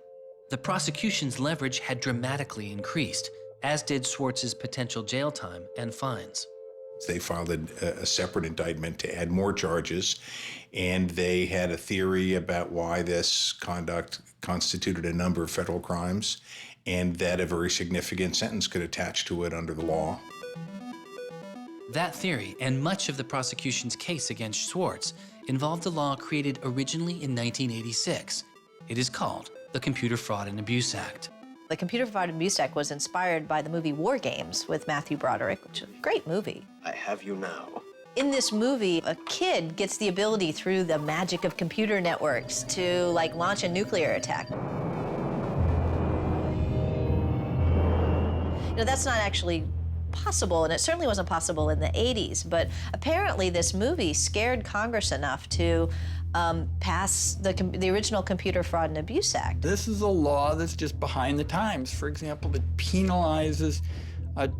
The prosecution's leverage had dramatically increased, as did Swartz's potential jail time and fines. They filed a separate indictment to add more charges, and they had a theory about why this conduct constituted a number of federal crimes, and that a very significant sentence could attach to it under the law. That theory, and much of the prosecution's case against Swartz, involved a law created originally in 1986. It is called the Computer Fraud and Abuse Act. The Computer Fraud and Abuse Act was inspired by the movie War Games with Matthew Broderick, which is a great movie. I have you now. In this movie, a kid gets the ability through the magic of computer networks to launch a nuclear attack. You know, that's not actually possible, and it certainly wasn't possible in the 80s, but apparently this movie scared Congress enough to pass the original Computer Fraud and Abuse Act. This is a law that's just behind the times. For example, that penalizes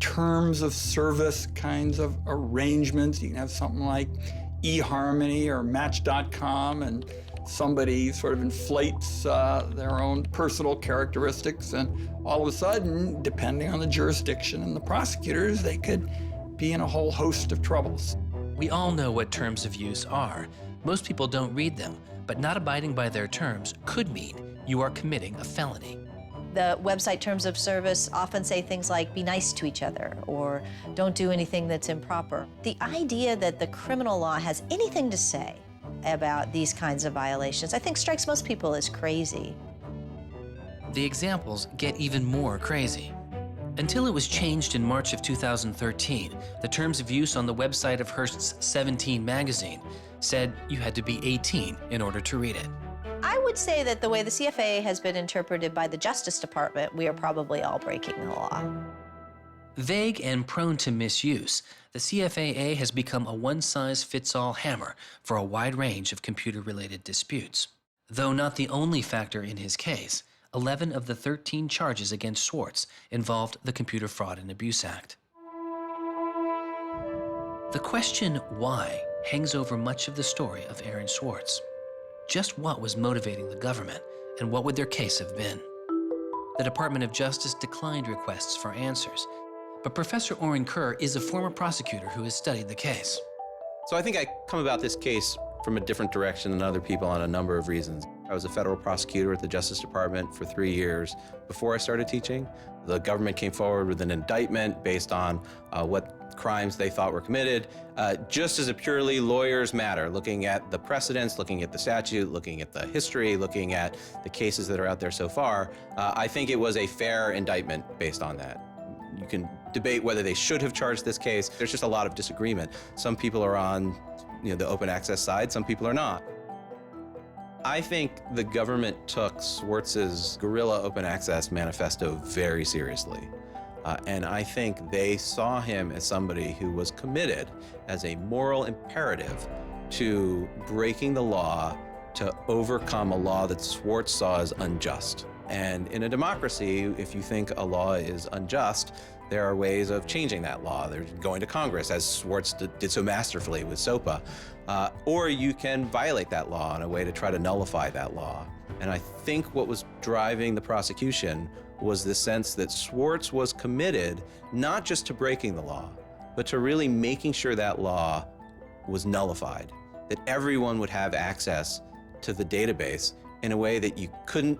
terms of service kinds of arrangements. You can have something like eHarmony or Match.com, and somebody sort of inflates their own personal characteristics, and all of a sudden, depending on the jurisdiction and the prosecutors, they could be in a whole host of troubles. We all know what terms of use are. Most people don't read them, but not abiding by their terms could mean you are committing a felony. The website terms of service often say things like, be nice to each other, or don't do anything that's improper. The idea that the criminal law has anything to say about these kinds of violations, I think strikes most people as crazy. The examples get even more crazy. Until it was changed in March of 2013, the terms of use on the website of Hearst's 17 magazine said you had to be 18 in order to read it. I would say that the way the CFAA has been interpreted by the Justice Department, we are probably all breaking the law. Vague and prone to misuse, the CFAA has become a one-size-fits-all hammer for a wide range of computer-related disputes. Though not the only factor in his case, 11 of the 13 charges against Schwartz involved the Computer Fraud and Abuse Act. The question why hangs over much of the story of Aaron Swartz. Just what was motivating the government, and what would their case have been? The Department of Justice declined requests for answers, but Professor Oren Kerr is a former prosecutor who has studied the case. So I think I come about this case from a different direction than other people on a number of reasons. I was a federal prosecutor at the Justice Department for 3 years before I started teaching. The government came forward with an indictment based on what crimes they thought were committed, just as a purely lawyers matter, looking at the precedents, looking at the statute, looking at the history, looking at the cases that are out there so far. I think it was a fair indictment based on that. You can debate whether they should have charged this case. There's just a lot of disagreement. Some people are on the open access side, some people are not. I think the government took Swartz's guerrilla open access manifesto very seriously. And I think they saw him as somebody who was committed as a moral imperative to breaking the law to overcome a law that Swartz saw as unjust. And in a democracy, if you think a law is unjust, there are ways of changing that law. There's going to Congress, as Swartz did so masterfully with SOPA. Or you can violate that law in a way to try to nullify that law. And I think what was driving the prosecution was the sense that Swartz was committed not just to breaking the law, but to really making sure that law was nullified, that everyone would have access to the database in a way that you couldn't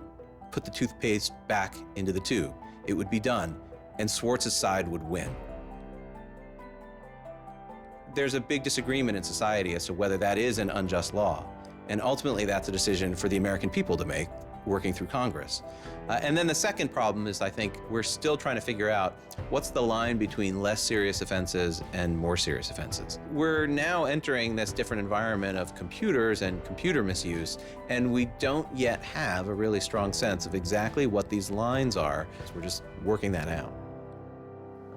put the toothpaste back into the tube. It would be done, and Swartz's side would win. There's a big disagreement in society as to whether that is an unjust law, and ultimately that's a decision for the American people to make, working through Congress. And then the second problem is, I think, we're still trying to figure out what's the line between less serious offenses and more serious offenses. We're now entering this different environment of computers and computer misuse, and we don't yet have a really strong sense of exactly what these lines are. So we're just working that out.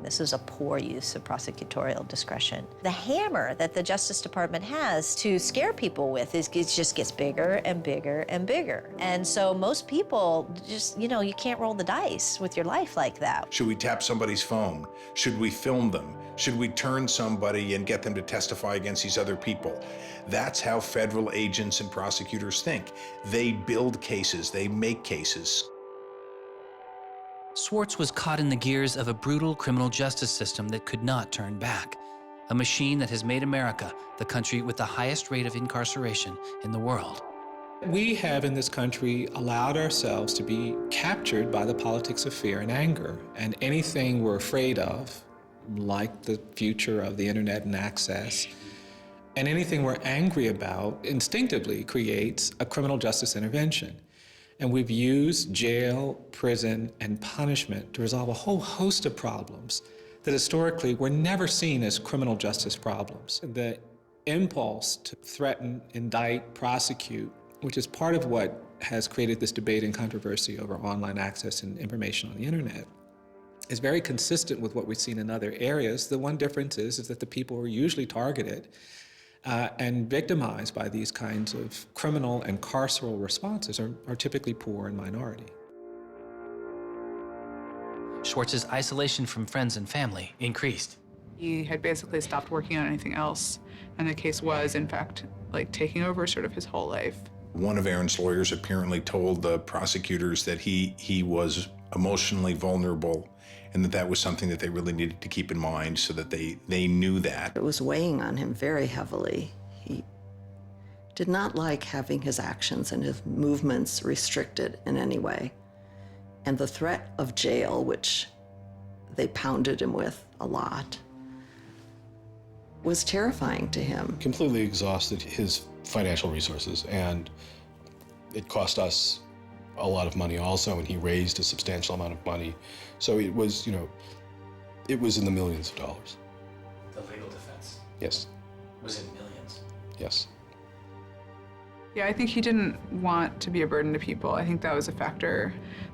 This is a poor use of prosecutorial discretion. The hammer that the Justice Department has to scare people with it just gets bigger and bigger and bigger. And so most people just, you can't roll the dice with your life like that. Should we tap somebody's phone? Should we film them? Should we turn somebody and get them to testify against these other people? That's how federal agents and prosecutors think. They build cases, they make cases. Swartz was caught in the gears of a brutal criminal justice system that could not turn back, a machine that has made America the country with the highest rate of incarceration in the world. We have in this country allowed ourselves to be captured by the politics of fear and anger, and anything we're afraid of, like the future of the internet and access, and anything we're angry about instinctively creates a criminal justice intervention. And we've used jail, prison, and punishment to resolve a whole host of problems that historically were never seen as criminal justice problems. The impulse to threaten, indict, prosecute, which is part of what has created this debate and controversy over online access and information on the internet, is very consistent with what we've seen in other areas. The one difference is that the people who are usually targeted and victimized by these kinds of criminal and carceral responses are typically poor and minority. Schwartz's isolation from friends and family increased. He had basically stopped working on anything else, and the case was, in fact, like taking over sort of his whole life. One of Aaron's lawyers apparently told the prosecutors that he was emotionally vulnerable and that was something that they really needed to keep in mind so that they knew that. It was weighing on him very heavily. He did not like having his actions and his movements restricted in any way. And the threat of jail, which they pounded him with a lot, was terrifying to him. Completely exhausted his financial resources, and it cost us a lot of money also, and he raised a substantial amount of money. So it was, it was in the millions of dollars. The legal defense Yes, was in millions. yes. Yeah, I think he didn't want to be a burden to people. I think that was a factor.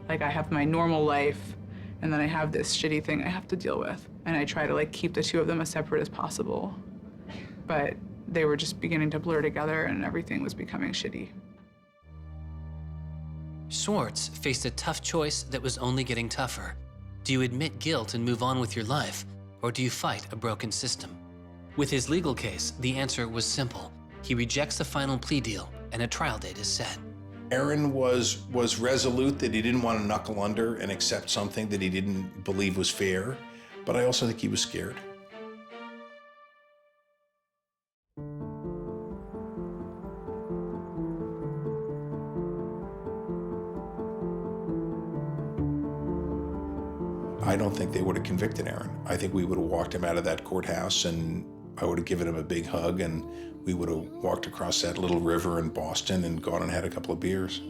Like, I have my normal life, and then I have this shitty thing I have to deal with. And I try to keep the two of them as separate as possible. But they were just beginning to blur together, and everything was becoming shitty. Schwartz faced a tough choice that was only getting tougher. Do you admit guilt and move on with your life, or do you fight a broken system? With his legal case, the answer was simple. He rejects the final plea deal, and a trial date is set. Aaron was resolute that he didn't want to knuckle under and accept something that he didn't believe was fair, but I also think he was scared. I don't think they would have convicted Aaron. I think we would have walked him out of that courthouse, and I would have given him a big hug, and we would have walked across that little river in Boston and gone and had a couple of beers.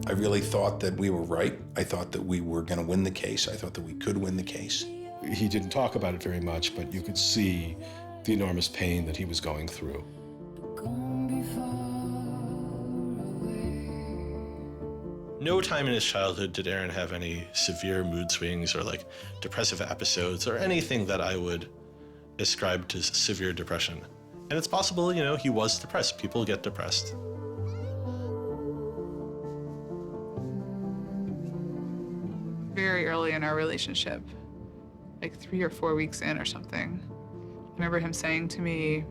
I really thought that we were right. I thought that we were going to win the case. I thought that we could win the case. He didn't talk about it very much, but you could see the enormous pain that he was going through. No time in his childhood did Aaron have any severe mood swings or depressive episodes or anything that I would ascribe to severe depression. And it's possible, he was depressed. People get depressed. Very early in our relationship, 3 or 4 weeks in or something, I remember him saying to me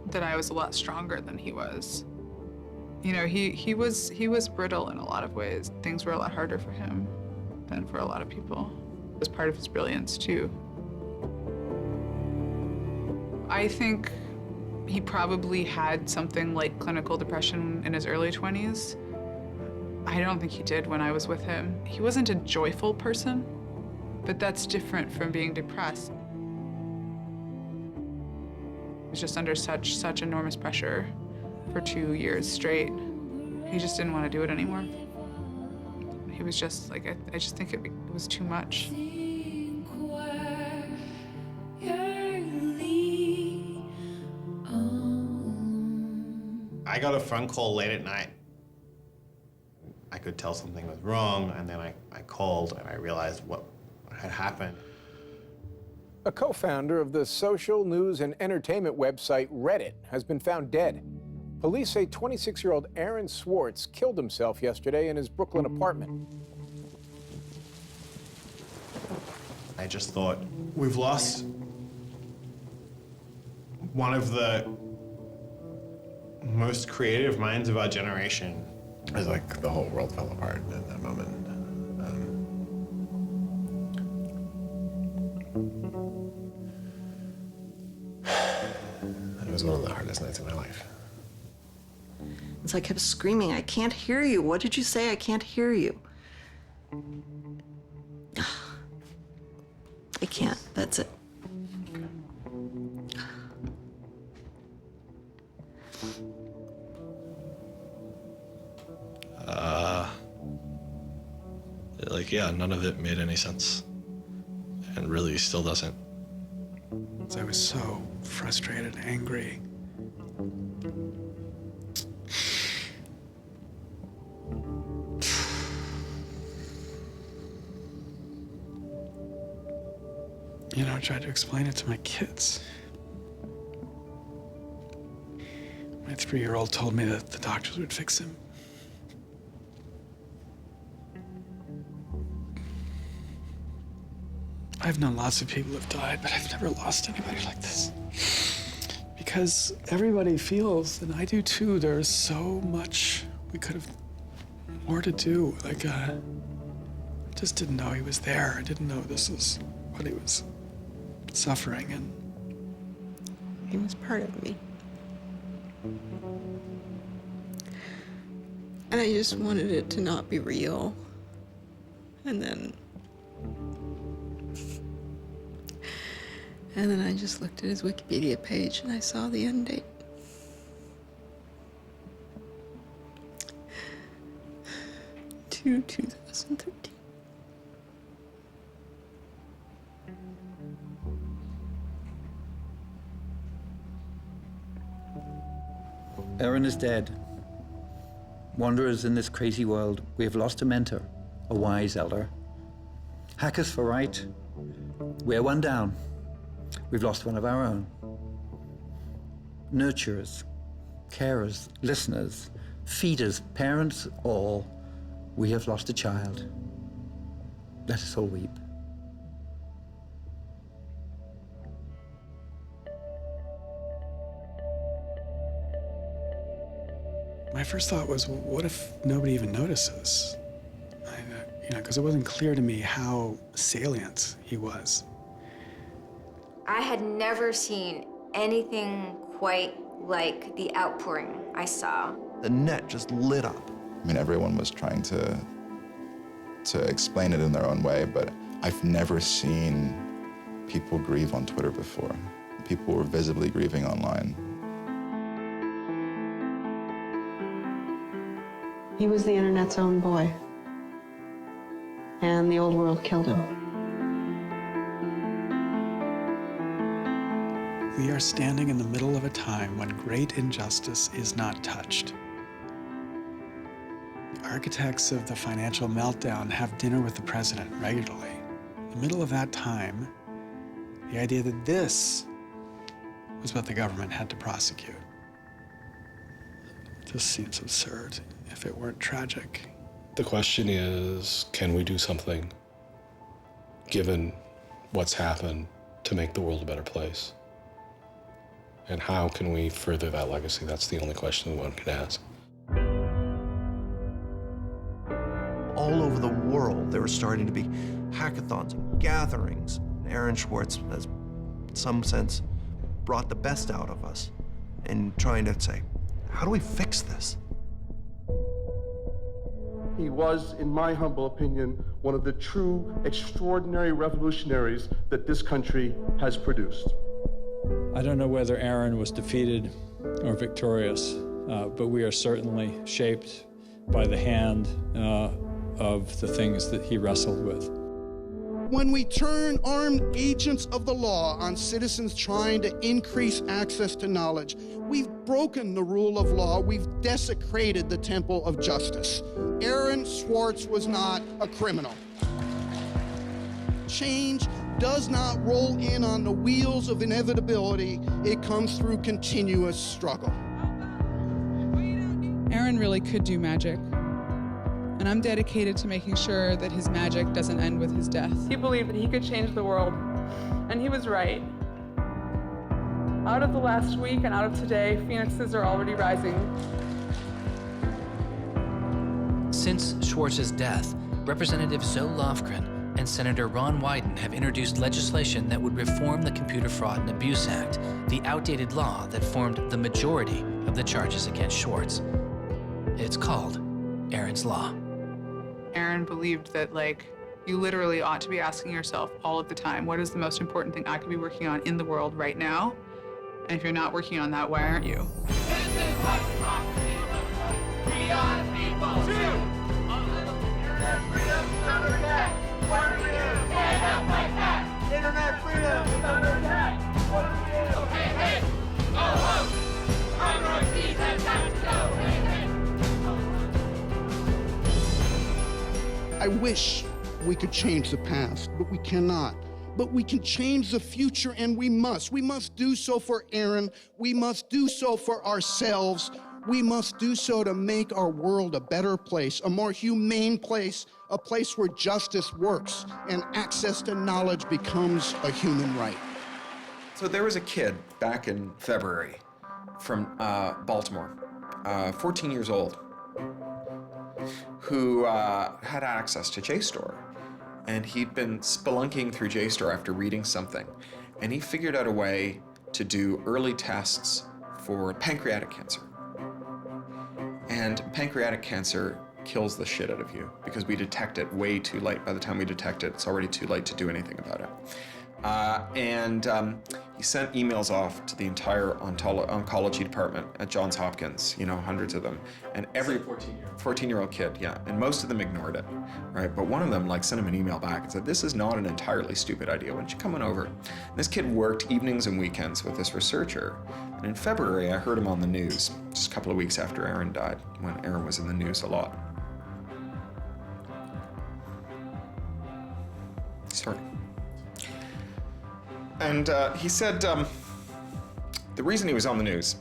that I was a lot stronger than he was. He was brittle in a lot of ways. Things were a lot harder for him than for a lot of people. It was part of his brilliance, too. I think he probably had something like clinical depression in his early 20s. I don't think he did when I was with him. He wasn't a joyful person, but that's different from being depressed. He was just under such enormous pressure for 2 years straight. He just didn't want to do it anymore. He was just I just think it was too much. I got a phone call late at night. I could tell something was wrong, and then I called and I realized what had happened. A co-founder of the social news and entertainment website Reddit has been found dead. Police say 26-year-old Aaron Swartz killed himself yesterday in his Brooklyn apartment. I just thought, we've lost one of the most creative minds of our generation. It was like the whole world fell apart in that moment. It was one of the hardest nights of my life. So I kept screaming, I can't hear you. What did you say? I can't hear you. I can't, that's it. Yeah, none of it made any sense. And really still doesn't. I was so frustrated, angry. I tried to explain it to my kids. My 3-year-old told me that the doctors would fix him. I've known lots of people who've died, but I've never lost anybody like this. Because everybody feels, and I do too, there's so much we could have more to do. Like, I just didn't know he was there. I didn't know this was what he was suffering, and he was part of me. And I just wanted it to not be real. And then I just looked at his Wikipedia page and I saw the end date. To 2013. Aaron is dead. Wanderers in this crazy world, we have lost a mentor, a wise elder. Hackers for right, we're one down. We've lost one of our own. Nurturers, carers, listeners, feeders, parents, all, we have lost a child. Let us all weep. my first thought was, well, what if nobody even notices? Because it wasn't clear to me how salient he was. I had never seen anything quite like the outpouring I saw. The net just lit up. I mean, everyone was trying to explain it in their own way, but I've never seen people grieve on Twitter before. People were visibly grieving online. He was the internet's own boy. And the old world killed him. We are standing in the middle of a time when great injustice is not touched. Architects of the financial meltdown have dinner with the president regularly. In the middle of that time, the idea that this was what the government had to prosecute just seems absurd if it weren't tragic. The question is, can we do something, given what's happened, to make the world a better place? And how can we further that legacy? That's the only question one can ask. All over the world, there were starting to be hackathons and gatherings. Aaron Swartz has, in some sense, brought the best out of us in trying to say, how do we fix this? He was, in my humble opinion, one of the true extraordinary revolutionaries that this country has produced. I don't know whether Aaron was defeated or victorious, but we are certainly shaped by the hand of the things that he wrestled with. When we turn armed agents of the law on citizens trying to increase access to knowledge, we've broken the rule of law, we've desecrated the temple of justice. Aaron Swartz was not a criminal. Change does not roll in on the wheels of inevitability, it comes through continuous struggle. Aaron really could do magic. And I'm dedicated to making sure that his magic doesn't end with his death. He believed that he could change the world, and he was right. Out of the last week and out of today, phoenixes are already rising. Since Swartz's death, Representative Zoe Lofgren and Senator Ron Wyden have introduced legislation that would reform the Computer Fraud and Abuse Act, the outdated law that formed the majority of the charges against Swartz. It's called Aaron's Law. Aaron believed that, you literally ought to be asking yourself all of the time, what is the most important thing I could be working on in the world right now? And if you're not working on that, why aren't you? Internet freedom is under attack. What do we do? Hey, hey, oh, oh. Our North Keys has got to go. Hey, hey. I wish we could change the past, but we cannot. but we can change the future, and we must. We must do so for Aaron. We must do so for ourselves. We must do so to make our world a better place, a more humane place, a place where justice works and access to knowledge becomes a human right. So there was a kid back in February from Baltimore, 14 years old, who had access to JSTOR. And he'd been spelunking through JSTOR after reading something. And he figured out a way to do early tests for pancreatic cancer. And pancreatic cancer kills the shit out of you because we detect it way too late. By the time we detect it, it's already too late to do anything about it. He sent emails off to the entire oncology department at Johns Hopkins, you know, hundreds of them. And every 14-year-old kid, yeah. And most of them ignored it, right? But one of them like sent him an email back and said, this is not an entirely stupid idea. Why don't you come on over? And this kid worked evenings and weekends with this researcher. And in February, I heard him on the news, just a couple of weeks after Aaron died, when Aaron was in the news a lot. Sorry. And he said the reason he was on the news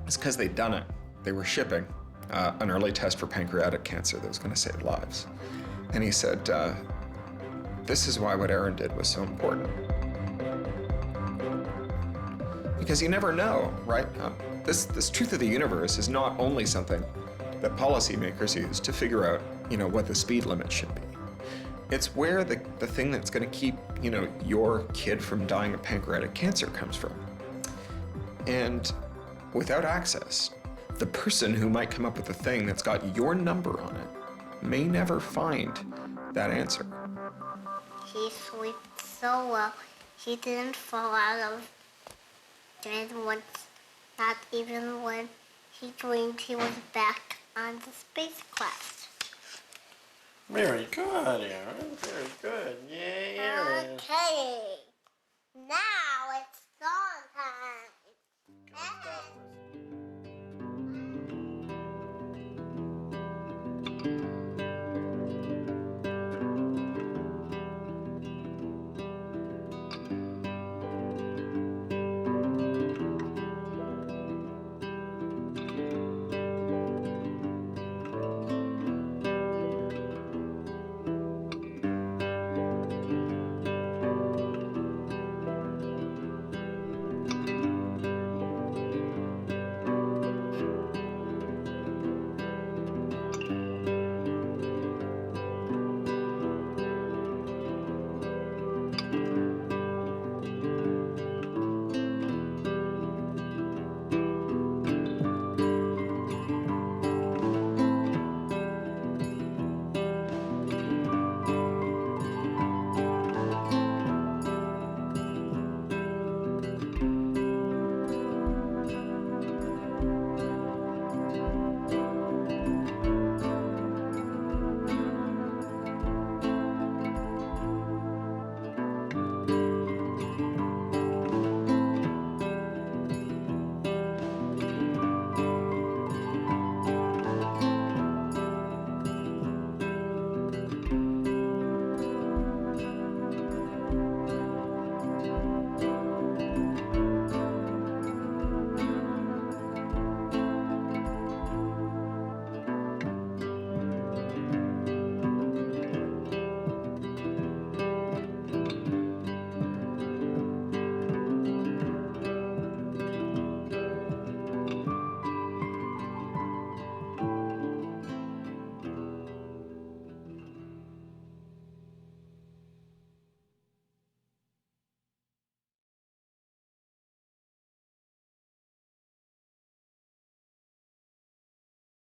is because they'd done it. They were shipping an early test for pancreatic cancer that was going to save lives. And he said, this is why what Aaron did was so important. Because you never know, right? This truth of the universe is not only something that policymakers use to figure out, you know, what the speed limit should be. It's where the thing that's going to keep, you know, your kid from dying of pancreatic cancer comes from. And without access, the person who might come up with the thing that's got your number on it may never find that answer. He slept so well, he didn't fall out of bed once, not even when he dreamed he was back on the spacecraft. Very good, Aaron. Very good. Yay, Aaron. Okay, now it's song time.